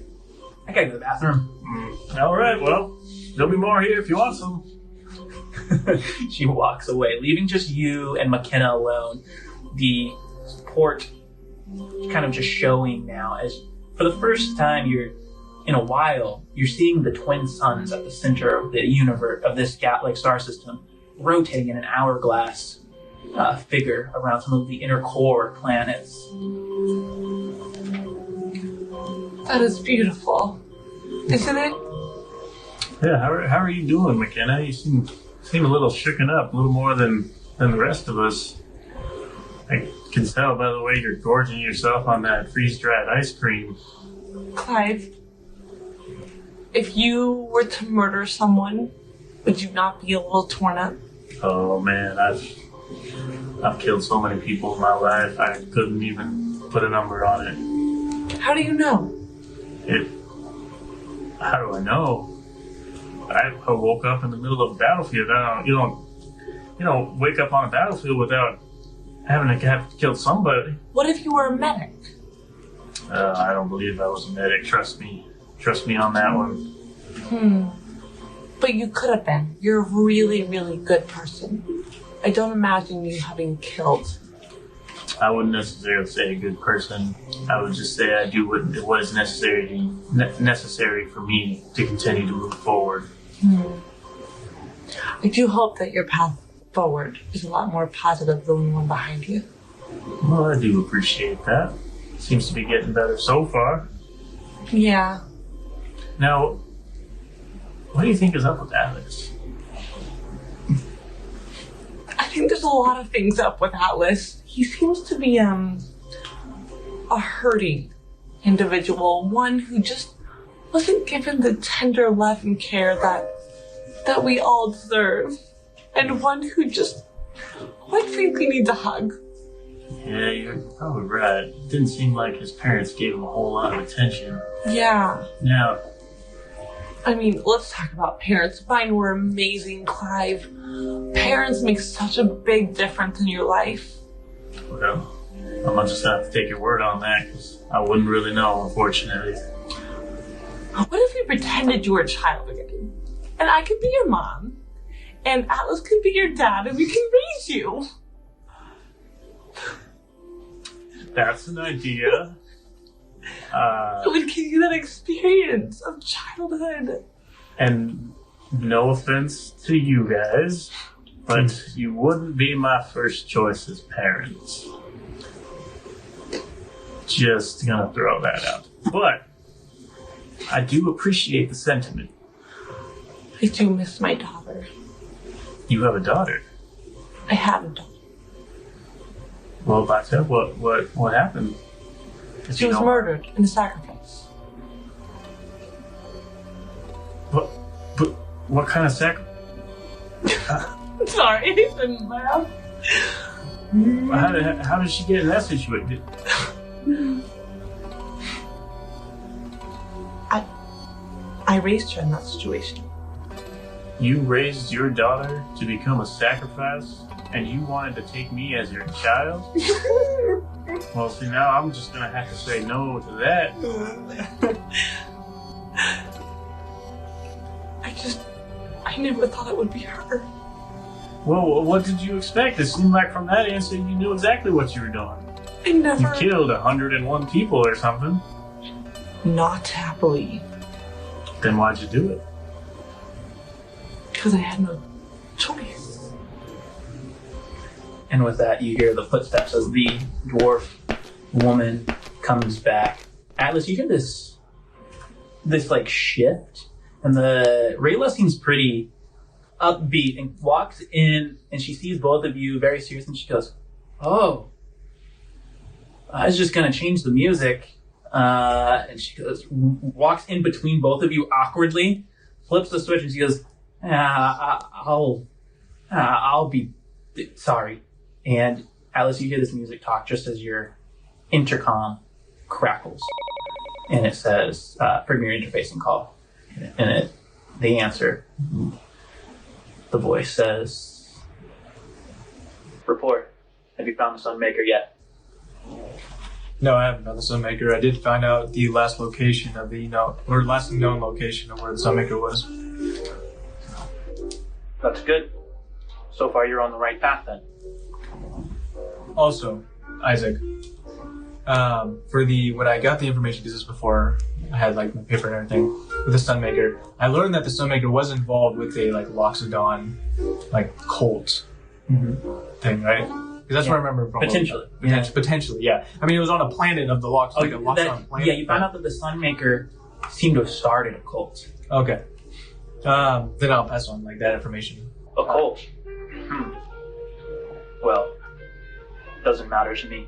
go to the bathroom. All right, well, there'll be more here if you want some. She walks away, leaving just you and McKenna alone. The port kind of just showing now as for the first time in a while, you're seeing the twin suns at the center of the universe, of this like star system, rotating in an hourglass figure around some of the inner core planets. That is beautiful, isn't it? Yeah, how are you doing, McKenna? You seem a little shooken up, a little more than the rest of us. I can tell by the way you're gorging yourself on that freeze-dried ice cream. Clive, if you were to murder someone, would you not be a little torn up? Oh man, I've killed so many people in my life, I couldn't even put a number on it. How do you know? How do I know? I woke up in the middle of a battlefield. It wake up on a battlefield without having to have killed somebody. What if you were a medic? I don't believe I was a medic. Trust me on that one. But you could have been. You're a really, really good person. I don't imagine you having killed. I wouldn't necessarily say a good person. I would just say I do what is necessary for me to continue to move forward. I do hope that your path forward is a lot more positive than the one behind you. Well, I do appreciate that. Seems to be getting better so far. Yeah. Now, what do you think is up with Atlas? I think there's a lot of things up with Atlas. He seems to be a hurting individual, one who just wasn't given the tender love and care that we all deserve, and one who just, quite frankly, needs a hug. Yeah, you're probably right. It didn't seem like his parents gave him a whole lot of attention. Yeah. Now, I mean, let's talk about parents. Mine were amazing, Clive. Parents make such a big difference in your life. well, I'm gonna just have to take your word on that, because I wouldn't really know, unfortunately. What if we pretended you were a child again? And I could be your mom, and Atlas could be your dad, and we can raise you. That's an idea. It would give you that experience of childhood. And no offense to you guys, but you wouldn't be my first choice as parents. Just gonna throw that out. But I do appreciate the sentiment. I do miss my daughter. You have a daughter. I have a daughter. Well, Bata, what happened? If She you was don't- murdered in a sacrifice. What kind of sacrifice? Sorry, I shouldn't laugh. How did she get in that situation? I raised her in that situation. You raised your daughter to become a sacrifice, and you wanted to take me as your child? Well, see, now I'm just gonna have to say no to that. I never thought it would be her. Well, what did you expect? It seemed like from that answer you knew exactly what you were doing. I never. You killed 101 people or something. Not happily. Then why'd you do it? Because I had no choice. And with that, you hear the footsteps as the dwarf woman comes back. Atlas, you hear this like shift, and the Rayla seems pretty upbeat and walks in, and she sees both of you very serious, and she goes, "Oh, I was just gonna change the music." And she goes, walks in between both of you awkwardly, flips the switch, and she goes, "I'll be sorry." And Alice, you hear this music talk just as your intercom crackles, and it says, "From your interfacing call," and they answer. The voice says, "Report. Have you found the Sunmaker yet?" No, I haven't found the Sunmaker. I did find out the last location of last known location of where the Sunmaker was. That's good. So far, you're on the right path then. Also, Isaac, when I got the information, because this was before I had like my paper and everything, with the Sunmaker, I learned that the Sunmaker was involved with a like Loxodon cult thing, right? Because that's what I remember from Potentially. Potentially, yeah. I mean, it was on a planet of the Lox, like a Loxodon planet. Yeah, you found out that the Sunmaker seemed to have started a cult. Okay. Then I'll pass on that information. A cult? Well, doesn't matter to me.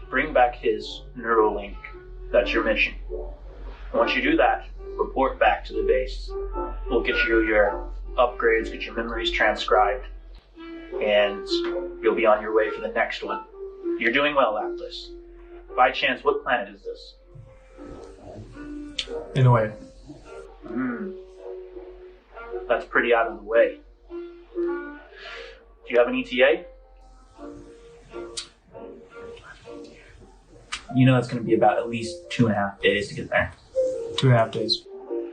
Bring back his Neuralink. That's your mission. Once you do that, report back to the base. We'll get you your upgrades, get your memories transcribed, and you'll be on your way for the next one. You're doing well, Atlas. By chance, what planet is this? In a way. That's pretty out of the way. Do you have an ETA? You know it's going to be about at least 2.5 days to get there. 2.5 days.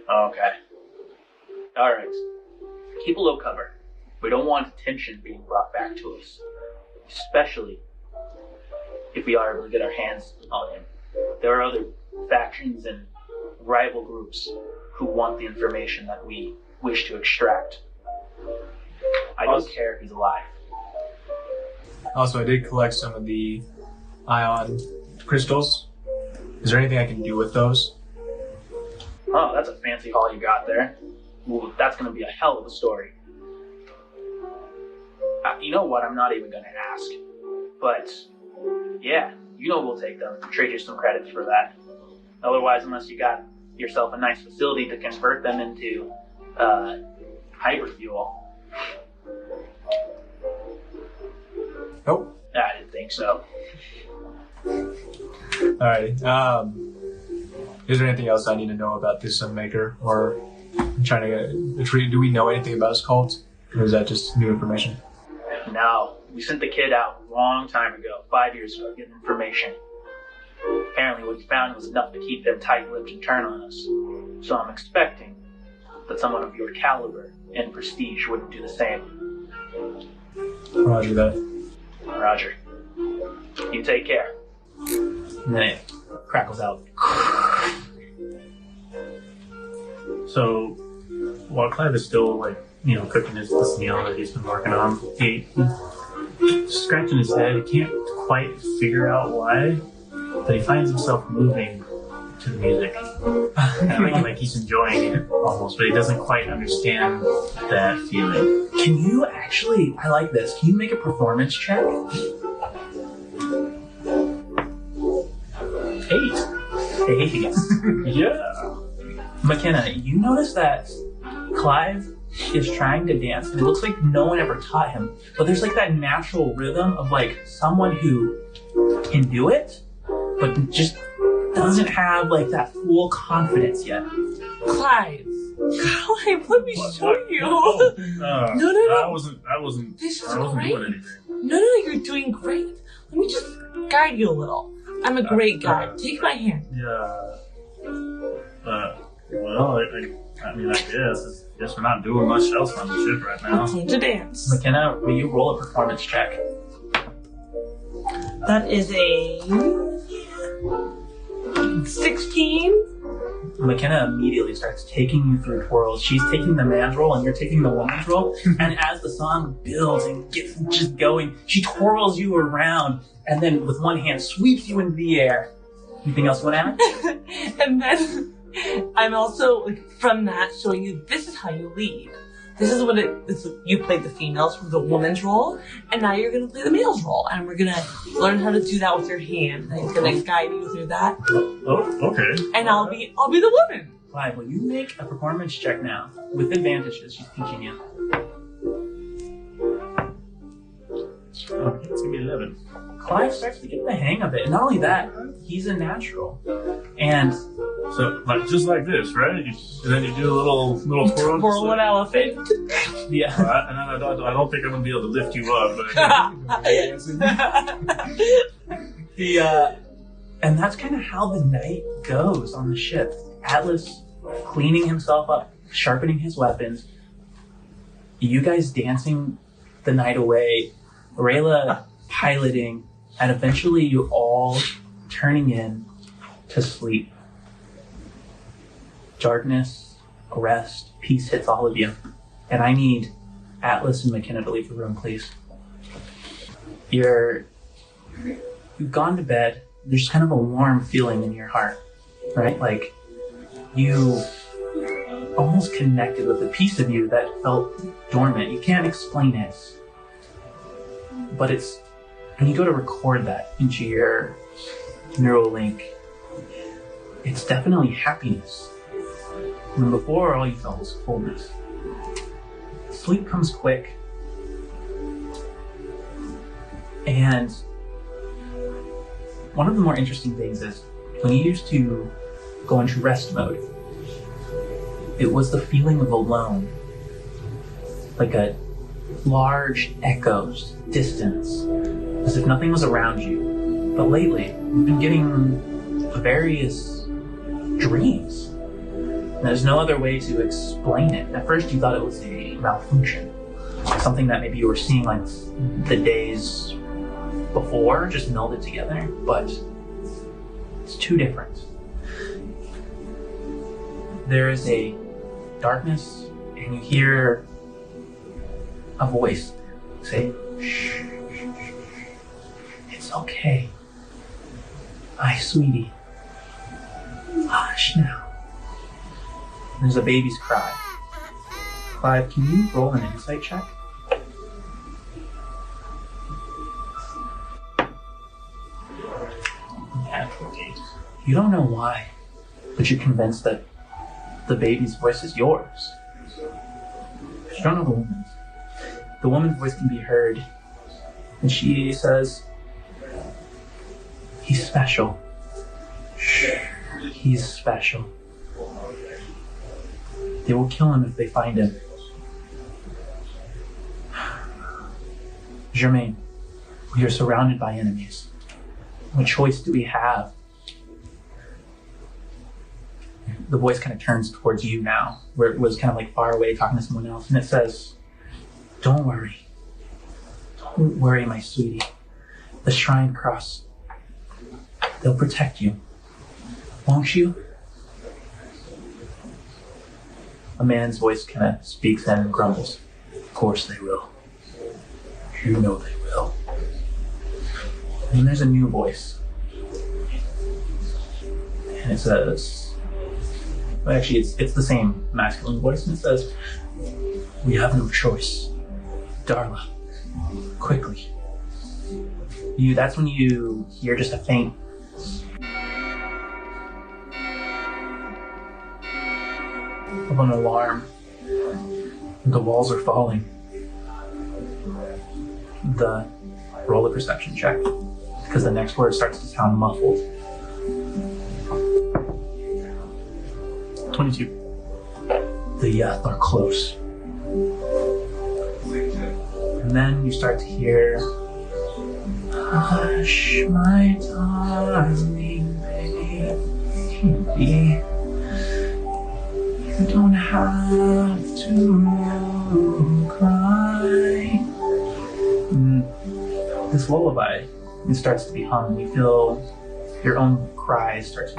Okay. Alright. Keep a low cover. We don't want attention being brought back to us. Especially if we are able to get our hands on him. There are other factions and rival groups who want the information that we wish to extract. I don't care if he's alive. Also, I did collect some of the Ioun crystals. Is there anything I can do with those? Oh, that's a fancy haul you got there. Ooh, that's going to be a hell of a story. You know what? I'm not even going to ask. But, yeah, you know we'll take them. Trade you some credits for that. Otherwise, unless you got yourself a nice facility to convert them into hyperfuel. Nope. I didn't think so. Alright. Is there anything else I need to know about this Sunmaker? Or trying to get... Do we know anything about his cult? Or is that just new information? No. We sent the kid out a long time ago, 5 years ago, to get information. Apparently what he found was enough to keep them tight-lipped and turn on us. So I'm expecting that someone of your caliber and prestige wouldn't do the same. Roger that. Roger. You take care. And then it crackles out. So, while Clive is still, cooking this meal that he's been working on, he's scratching his head. He can't quite figure out why, but he finds himself moving to the music. Like he's enjoying it almost, but he doesn't quite understand that feeling. Can you actually, I like this, can you make a performance check? 8. Yeah. McKenna, you notice that Clive is trying to dance, and it looks like no one ever taught him, but there's like that natural rhythm of like someone who can do it, but just doesn't have like that full confidence yet. Clive, let me show you. No. I wasn't. This is I wasn't great. doing anything. No, you're doing great. Let me just guide you a little. I'm a great guide. Take my hand. Yeah. Well, I guess we're not doing much else on the ship right now. I'm going to dance. McKenna, will you roll a performance check? That is a 16. McKenna immediately starts taking you through twirls. She's taking the man's role and you're taking the woman's role. And as the song builds and gets just going, she twirls you around and then with one hand sweeps you into the air. Anything else you want to add? And then I'm also, from that, showing you this is how you lead. This is what you played the females for the woman's role, and now you're going to play the male's role. And we're going to learn how to do that with your hand. And I'm going to guide you through that. Oh, okay. And I'll be the woman. Clive, will you make a performance check now? With advantages, she's teaching you. Oh, it's going to be 11. Clive starts to get the hang of it. And not only that, he's a natural. And so, just like this, right? And then you do a little twirl. Twirl an elephant. yeah. And I don't think I'm going to be able to lift you up. But and that's kind of how the night goes on the ship. Atlas cleaning himself up, sharpening his weapons. You guys dancing the night away. Rayla piloting. And eventually you all turning in to sleep. Darkness, rest, peace hits all of you. And I need Atlas and McKenna to leave the room, please. You've gone to bed. There's kind of a warm feeling in your heart, right? Like you almost connected with a piece of you that felt dormant. You can't explain it. But it's, when you go to record that into your neural link, it's definitely happiness. And before, all you felt was fullness. Sleep comes quick. And one of the more interesting things is when you used to go into rest mode, it was the feeling of alone. Like a large echoes, distance, as if nothing was around you. But lately, you've been getting various dreams. And there's no other way to explain it. At first, you thought it was a malfunction, something that maybe you were seeing like the days before, just melded together, but it's too different. There is a darkness, and you hear a voice say, "Shh, it's okay. My sweetie, hush now." There's a baby's cry. Clive, can you roll an insight check? You don't know why, but you're convinced that the baby's voice is yours. You don't know the woman's. The woman's voice can be heard, and she says, "He's special. He's special. They will kill him if they find him. Germaine, we are surrounded by enemies. What choice do we have?" The voice kind of turns towards you now, where it was kind of like far away talking to someone else, and it says, "Don't worry. Don't worry, my sweetie. The Shrine Cross, they'll protect you. Won't you?" A man's voice kind of speaks in and grumbles. "Of course they will. You know they will." And then there's a new voice. And it says, well, actually it's the same masculine voice, and it says, "We have no choice. Darla, quickly." That's when you hear just a faint of an alarm. The walls are falling. Roll a perception check, because the next word starts to sound muffled. 22. The Yath are close. And then you start to hear, "Hush, my darling baby. You don't have to cry." This lullaby, it starts to be hummed. You feel your own cries start to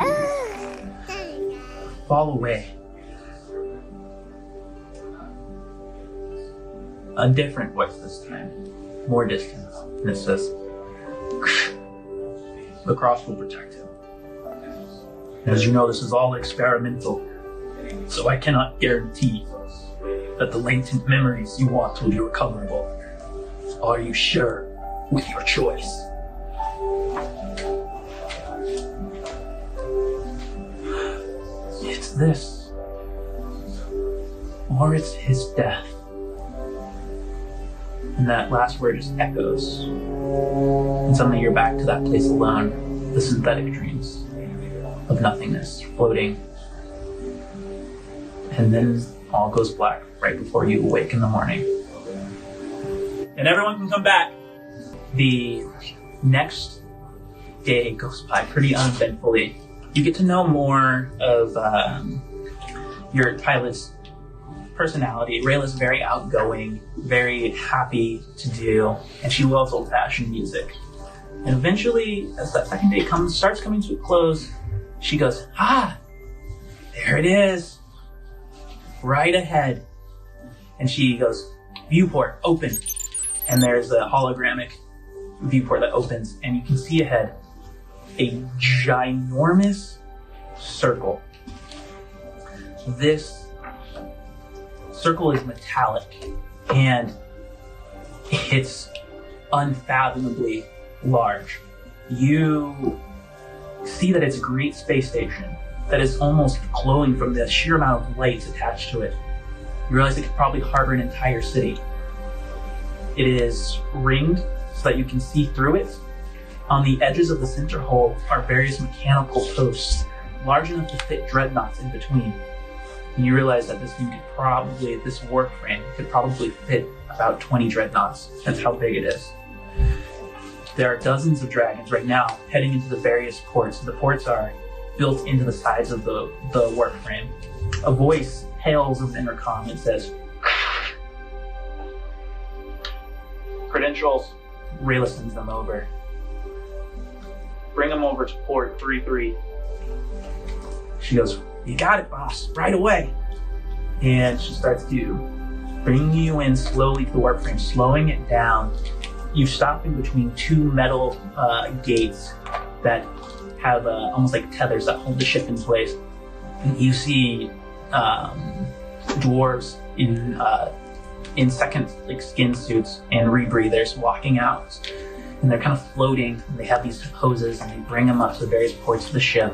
fall away. A different voice this time, more distant, and it says, "The cross will protect him. As you know, this is all experimental, so I cannot guarantee that the latent memories you want will be recoverable. Are you sure with your choice?" It's this, or it's his death. And that last word just echoes. And suddenly you're back to that place alone, the synthetic dreams of nothingness, floating. And then all goes black right before you awake in the morning. And everyone can come back. The next day goes by pretty uneventfully. You get to know more of your pilot's personality. Rayla's very outgoing, very happy to do, and she loves old-fashioned music. And eventually, as that second day starts coming to a close, she goes, there it is, right ahead. And she goes, "Viewport, open." And there's a hologramic viewport that opens, and you can see ahead a ginormous circle. This circle is metallic, and it's unfathomably large. You see that it's a great space station that is almost glowing from the sheer amount of lights attached to it. You realize it could probably harbor an entire city. It is ringed so that you can see through it. On the edges of the center hole are various mechanical posts, large enough to fit dreadnoughts in between. And you realize that this warp frame could probably fit about 20 dreadnoughts. That's how big it is. There are dozens of dragons right now heading into the various ports. The ports are built into the sides of the warp frame. A voice hails over the intercom and says, "Credentials." Rayla sends them over. "Bring them over to port 3-3. She goes, "You got it, boss, right away." And she starts to bring you in slowly to the warp frame, slowing it down. You stop in between two metal gates that have almost like tethers that hold the ship in place. And you see dwarves in second like skin suits and rebreathers walking out, and they're kind of floating. And they have these hoses, and they bring them up to the various ports of the ship.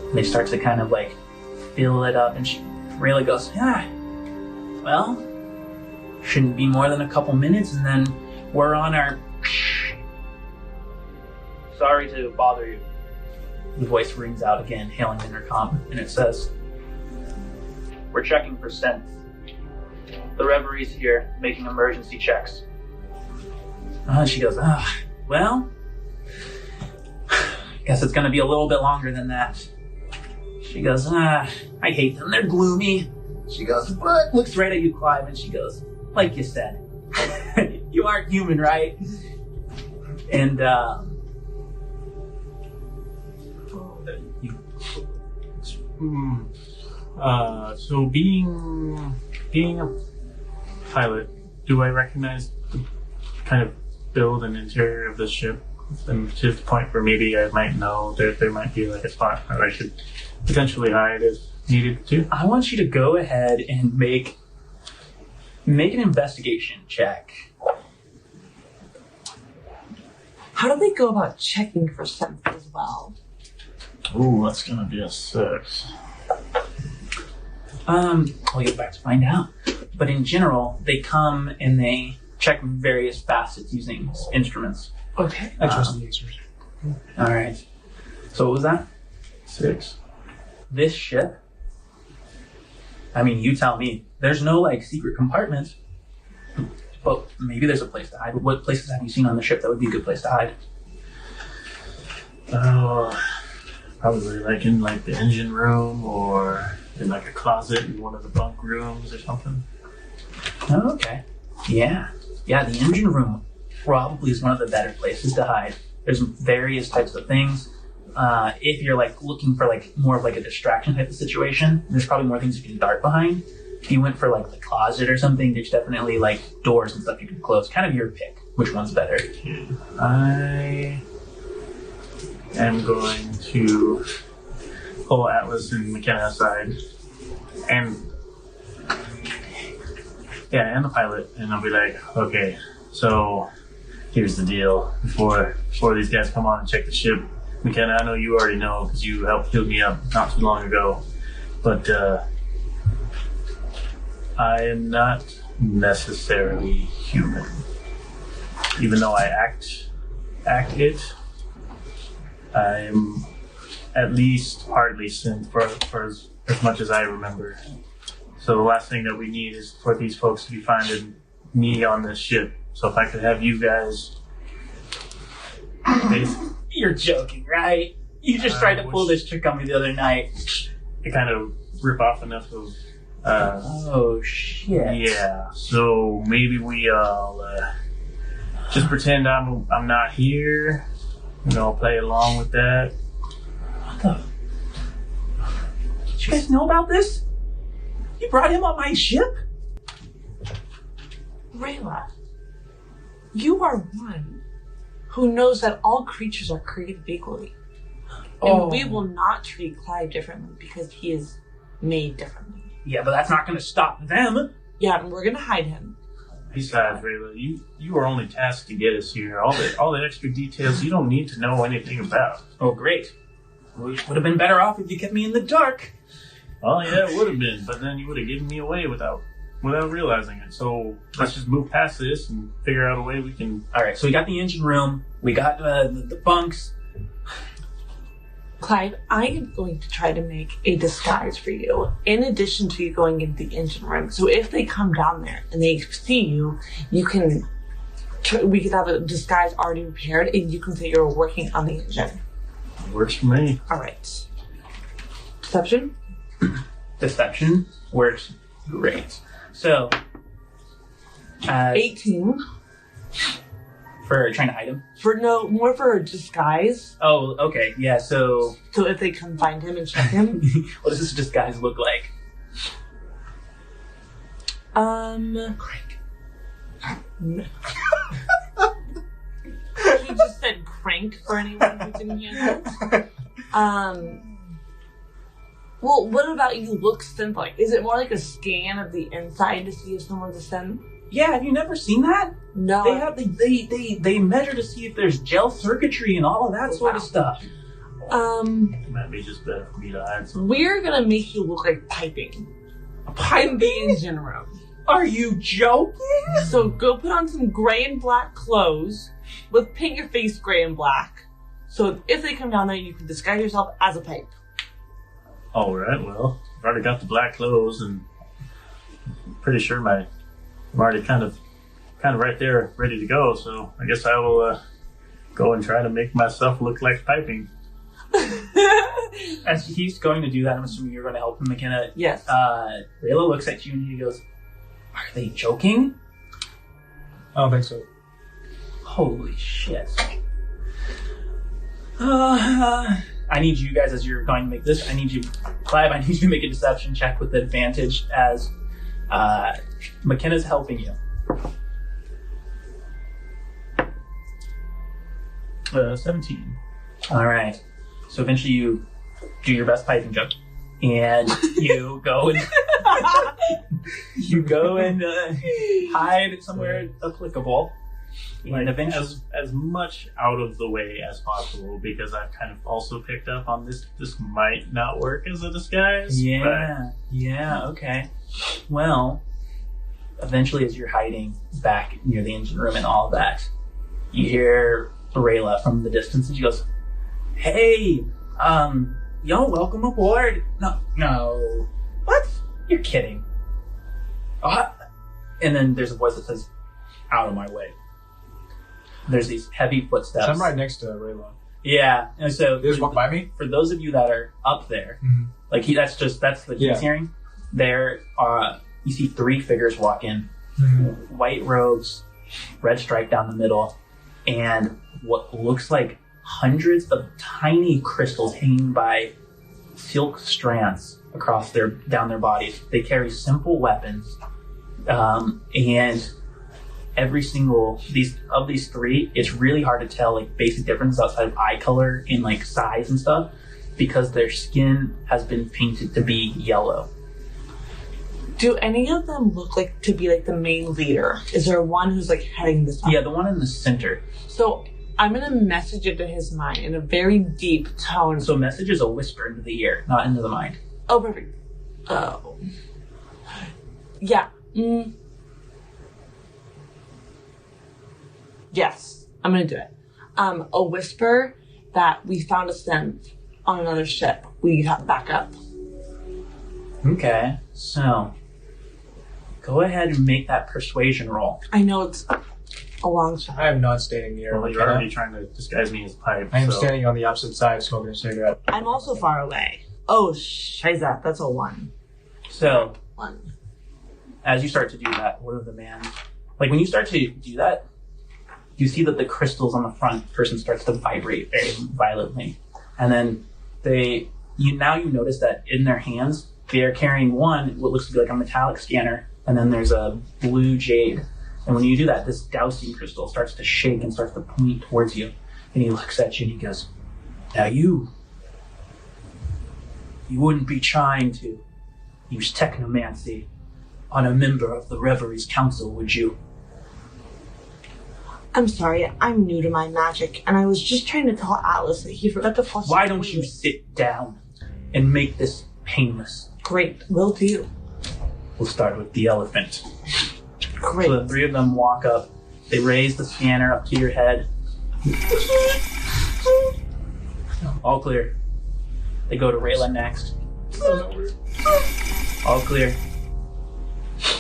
And they start to kind of like fill it up, and Rayla goes, well, shouldn't be more than a couple minutes, and then we're on our... Sorry to bother you. The voice rings out again, hailing the intercom, and it says, "We're checking for scent. The Reverie's here, making emergency checks." She goes, well, guess it's gonna be a little bit longer than that. She goes, I hate them, they're gloomy. She goes, "What?" Looks right at you, Clive, and she goes, "Like you said, you aren't human, right?" And, so being a pilot, do I recognize the kind of build and interior of the ship? And to the point where maybe I might know that there might be like a spot where I should potentially hide if needed to. I want you to go ahead and make an investigation check. How do they go about checking for scent as well? Ooh, that's gonna be a 6. I'll get back to find out. But in general, they come and they check various facets using instruments. Okay. I trust the answers. All right. So what was that? 6. This ship? I mean, you tell me. There's no like secret compartment. But maybe there's a place to hide. What places have you seen on the ship that would be a good place to hide? Probably like in like the engine room or in like a closet in one of the bunk rooms or something. Oh, okay. Yeah, the engine room probably is one of the better places to hide. There's various types of things. If you're like looking for like more of like a distraction type of situation, there's probably more things you can dart behind. If you went for like the closet or something, there's definitely like doors and stuff you can close. Kind of your pick. Which one's better? I am going to pull Atlas and McKenna aside and the pilot, and I'll be like, okay, so here's the deal. Before these guys come on and check the ship, McKenna, I know you already know because you helped heal me up not too long ago, but I am not necessarily human. Even though I act it, I'm at least partly synth for as much as I remember. So the last thing that we need is for these folks to be finding me on this ship. So if I could have you guys... You're joking, right? You just tried to pull this trick on me the other night. To kind of rip off enough of... oh, shit. Yeah, so maybe we all just pretend I'm not here. You know, play along with that. What the... Did you guys know about this? You brought him on my ship? Rayla, you are one who knows that all creatures are created equally. And we will not treat Clive differently because he is made differently. Yeah, but that's not going to stop them. Yeah, and we're going to hide him. Besides, Rayla, you are only tasked to get us here. All the extra details you don't need to know anything about. Oh, great. We would have been better off if you kept me in the dark. Oh yeah, it would have been, but then you would have given me away without realizing it. So let's just move past this and figure out a way we can... Alright, so we got the engine room, we got the bunks. Clive, I am going to try to make a disguise for you, in addition to you going into the engine room. So if they come down there and they see you, we could have a disguise already prepared, and you can say you're working on the engine. Works for me. All right. Deception? Deception works great. So, 18. For trying to hide him? More for a disguise. Oh, okay. Yeah, so if they come find him and check him. what does this disguise look like? Crank. He just said crank for anyone who didn't hear that. Well, what about you look synth like? Is it more like a scan of the inside to see if someone's a synth? Yeah, have you never seen that? No. They have they measure to see if there's gel circuitry and all of that sort of stuff. It might be just better for me to hide some. We're gonna make you look like piping. In the engine room. Are you joking? So go put on some gray and black clothes, paint your face gray and black. So if they come down there, you can disguise yourself as a pipe. Alright, well, I've already got the black clothes and I'm pretty sure I'm already kind of right there, ready to go, so I guess I will go and try to make myself look like piping. As he's going to do that, I'm assuming you're going to help him, McKenna. Yes. Rayla looks at you and he goes, "Are they joking?" I don't think so. Holy shit. I need you guys, as you're going to make this, Clive, I need you to make a deception check with advantage as McKenna's helping you. 17. All right. So eventually you do your best piping joke, and you go and hide somewhere applicable. Like, And eventually, as much out of the way as possible, because I've kind of also picked up on this might not work as a disguise. yeah, okay. Well, eventually as you're hiding back near the engine room and all that, you hear Rayla from the distance, and she goes, "Hey, welcome aboard." No. What? You're kidding. And then there's a voice that says, "Out of my way." There's these heavy footsteps. I'm right next to Rayla. Yeah, and so They just walk by me? for those of you that are up there, like that's what he's hearing. There, you see 3 figures walk in, white robes, red stripe down the middle, and what looks like hundreds of tiny crystals hanging by silk strands across down their bodies. They carry simple weapons, and every single of these 3, it's really hard to tell like basic differences outside of eye color and like size and stuff, because their skin has been painted to be yellow. Do any of them look like to be like the main leader? Is there one who's like heading this up? Yeah, the one in the center. So I'm gonna message it to his mind in a very deep tone. So message is a whisper into the ear, not into the mind. Oh, perfect. Oh. Yeah. Yes, I'm gonna do it. A whisper that we found a synth on another ship. We have backup. Okay, so go ahead and make that persuasion roll. I know it's a long shot. I am not standing near Well, you're McKenna. already trying to disguise me as pipe. I am so. standing on the opposite side smoking a cigarette. I'm also far away. Oh, shiza. That's a 1. So 1. as you start to do that, one of the like when you start to do that, you see that the crystals on the front person starts to vibrate very violently. And then you notice that in their hands, they are carrying what looks to be like a metallic scanner, and then there's a blue jade. And when you do that, this dowsing crystal starts to shake and starts to point towards you. And he looks at you and he goes, "Now you wouldn't be trying to use technomancy on a member of the Reveries Council, would you?" I'm sorry, I'm new to my magic, and I was just trying to tell Atlas that he forgot to flush. Why don't you sit down and make this painless? Great, will do. We'll start with the elephant. Great. So the 3 of them walk up. They raise the scanner up to your head. All clear. They go to Rayla next. All clear.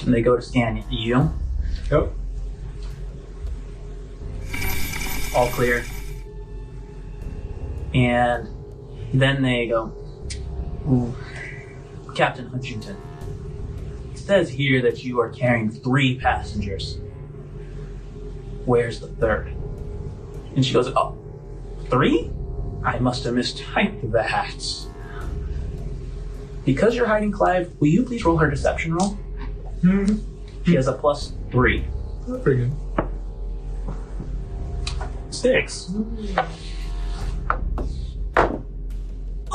And they go to scan you. Yep. All clear. And then they go, "Ooh, Captain Hutchington, it says here that you are carrying 3 passengers. Where's the 3rd? And she goes, oh, 3? I must have mistyped that. Because you're hiding Clive, will you please roll her deception roll? She has a +3. That's pretty good. 6.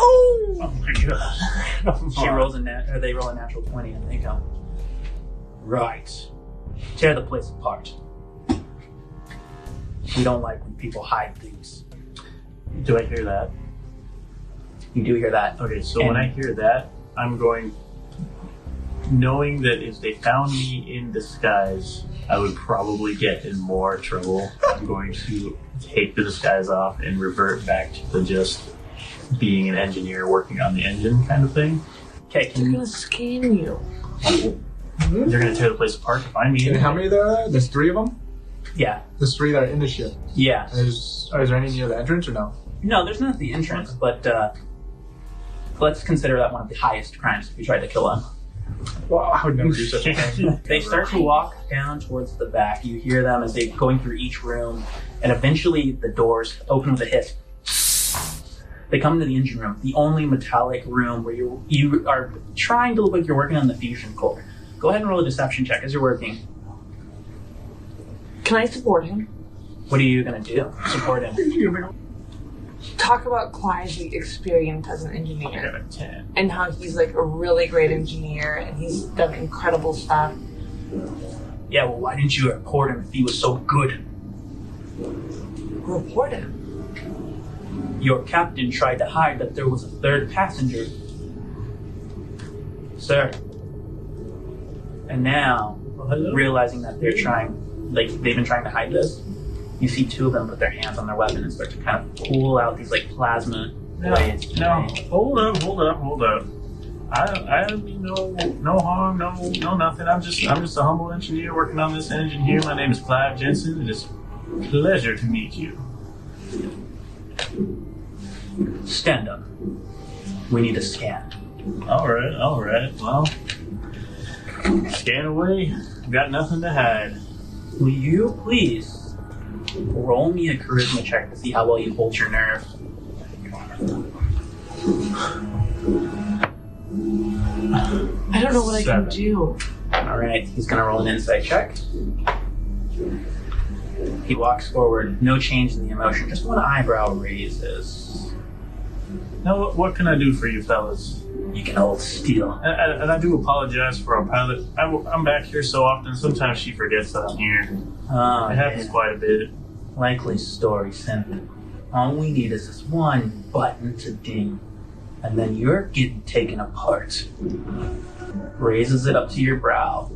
Oh my god. She rolls they roll a natural 20 and they go, right. Tear the place apart. We don't like when people hide things. Do I hear that? You do hear that. Okay, so when I hear that, I'm going, knowing that if they found me in disguise, I would probably get in more trouble. I'm going to take the disguise off and revert back to the just being an engineer working on the engine kind of thing. Okay, They're gonna scan you. They're going to tear the place apart to find me. And how many there are? There's 3 of them? Yeah. There's 3 that are in the ship. Yeah. Is there any near the entrance or no? No, there's none at the entrance, but let's consider that one of the highest crimes if you tried to kill them. Well, I would never do such a thing. They start to walk down towards the back. You hear them as they're going through each room, and eventually the doors open with a hiss. They come into the engine room, the only metallic room where you are trying to look like you're working on the fusion core. Go ahead and roll a deception check as you're working. Can I support him? What are you going to do? Support him. Talk about Clive's experience as an I engineer got a 10. and how he's like a really great engineer and he's done incredible stuff. Yeah, well, why didn't you report him if he was so good? Report him. Your captain tried to hide that there was a 3rd passenger. Sir. And now, realizing that they've been trying to hide this, you see 2 of them put their hands on their weapon and start to kind of pull out these plasma blades. No, hold up. I mean no harm, no nothing. I'm just a humble engineer working on this engine here. My name is Clive Jensen. It is a pleasure to meet you. Stand up. We need a scan. All right. Well, scan away. Got nothing to hide. Will you please roll me a charisma check to see how well you hold your nerve? I don't know what 7. I can do. Alright, he's gonna roll an insight check. He walks forward, no change in the emotion, just one eyebrow raises. Now, what can I do for you fellas? You can hold steel. And I do apologize for our pilot. I'm back here so often, sometimes she forgets that I'm here. It happens quite a bit. Likely story, Synth. All we need is this one button to ding, and then you're getting taken apart. Raises it up to your brow.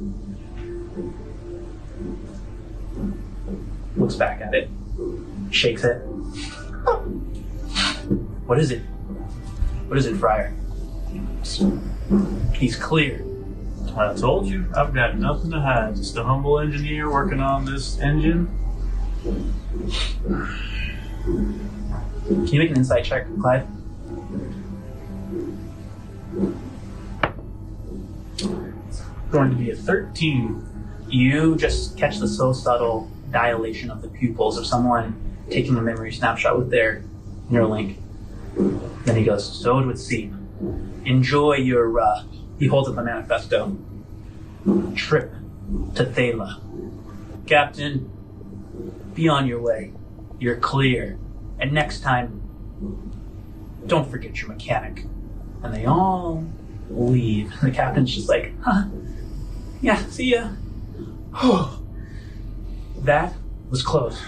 Looks back at it. Shakes it. What is it? What is it, Friar? He's clear. I told you, I've got nothing to hide. Just a humble engineer working on this engine. Can you make an insight check, Clive? Going to be a 13. You just catch the so subtle dilation of the pupils of someone taking a memory snapshot with their Neuralink. Then he goes, so it would seem. Enjoy your, he holds up the manifesto. Trip to Thela. Captain, be on your way. You're clear. And next time, don't forget your mechanic. And they all leave. The captain's just like, huh? Yeah, see ya. That was close.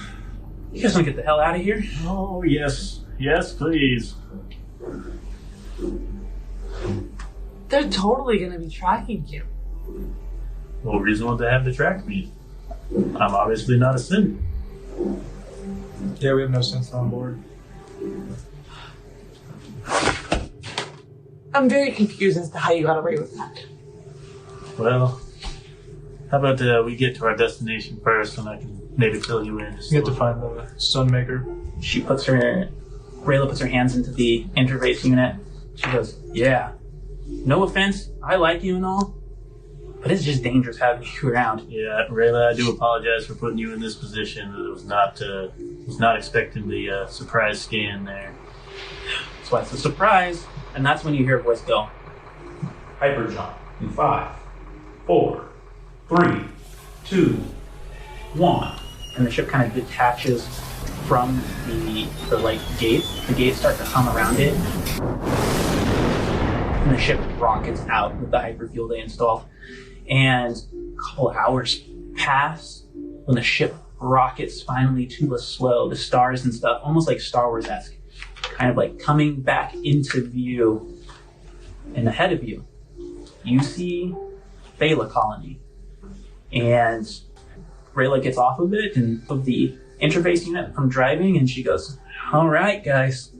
You guys want to get the hell out of here? Oh, yes. Yes, please. They're totally gonna be tracking you. What reason would they have to track me? I'm obviously not a synth. Yeah, we have no sense on board. I'm very confused as to how you got away with that. Well, how about we get to our destination first, and I can maybe fill you in. You have to find the Sunmaker. Rayla puts her hands into the interface unit. She goes, yeah, no offense, I like you and all, but it's just dangerous having you around. Yeah, Rayla, I do apologize for putting you in this position. I was not expecting the surprise scan there. That's why it's a surprise, and that's when you hear a voice go, Hyper jump in 5, 4, 3, 2, 1. and the ship kind of detaches from the gates. The gates start to hum around it, and the ship rockets out with the hyperfuel they installed. And a couple hours pass when the ship rockets finally to a slow, the stars and stuff, almost like Star Wars-esque, kind of like coming back into view. And ahead of you, you see Thela Colony. And Rayla gets off of it and of the interface unit from driving, and she goes, all right, guys,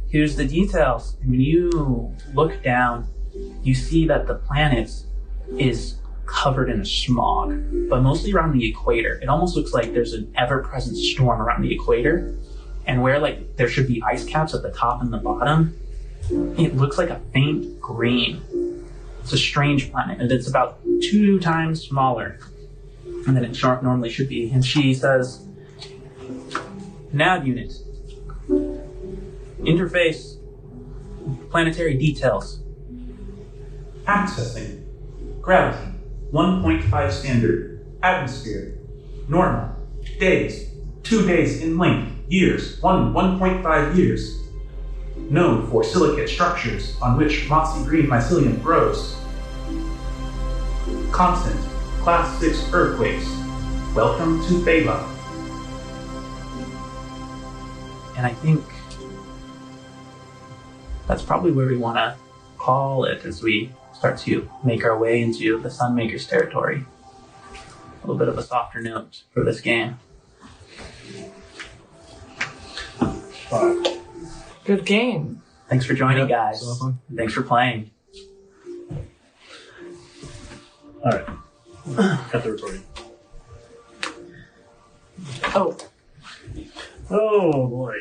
here's the details. When you look down, you see that the planet is covered in a smog, but mostly around the equator. It almost looks like there's an ever-present storm around the equator, and where there should be ice caps at the top and the bottom, it looks like a faint green. It's a strange planet, and it's about 2 times smaller than it normally should be. And she says, nav unit, interface, planetary details. Accessing. Gravity. 1.5 standard. Atmosphere. Normal. Days. 2 days in length. Years. 1.5 years. Known for silicate structures on which mossy green mycelium grows. Constant. Class 6 earthquakes. Welcome to Thela. And I think that's probably where we want to call it as we start to make our way into the Sunmaker's territory. A little bit of a softer note for this game. 5. Good game. Thanks for joining, Yeah, guys. so fun. Thanks for playing. All right. Cut the recording. Oh, Oh boy.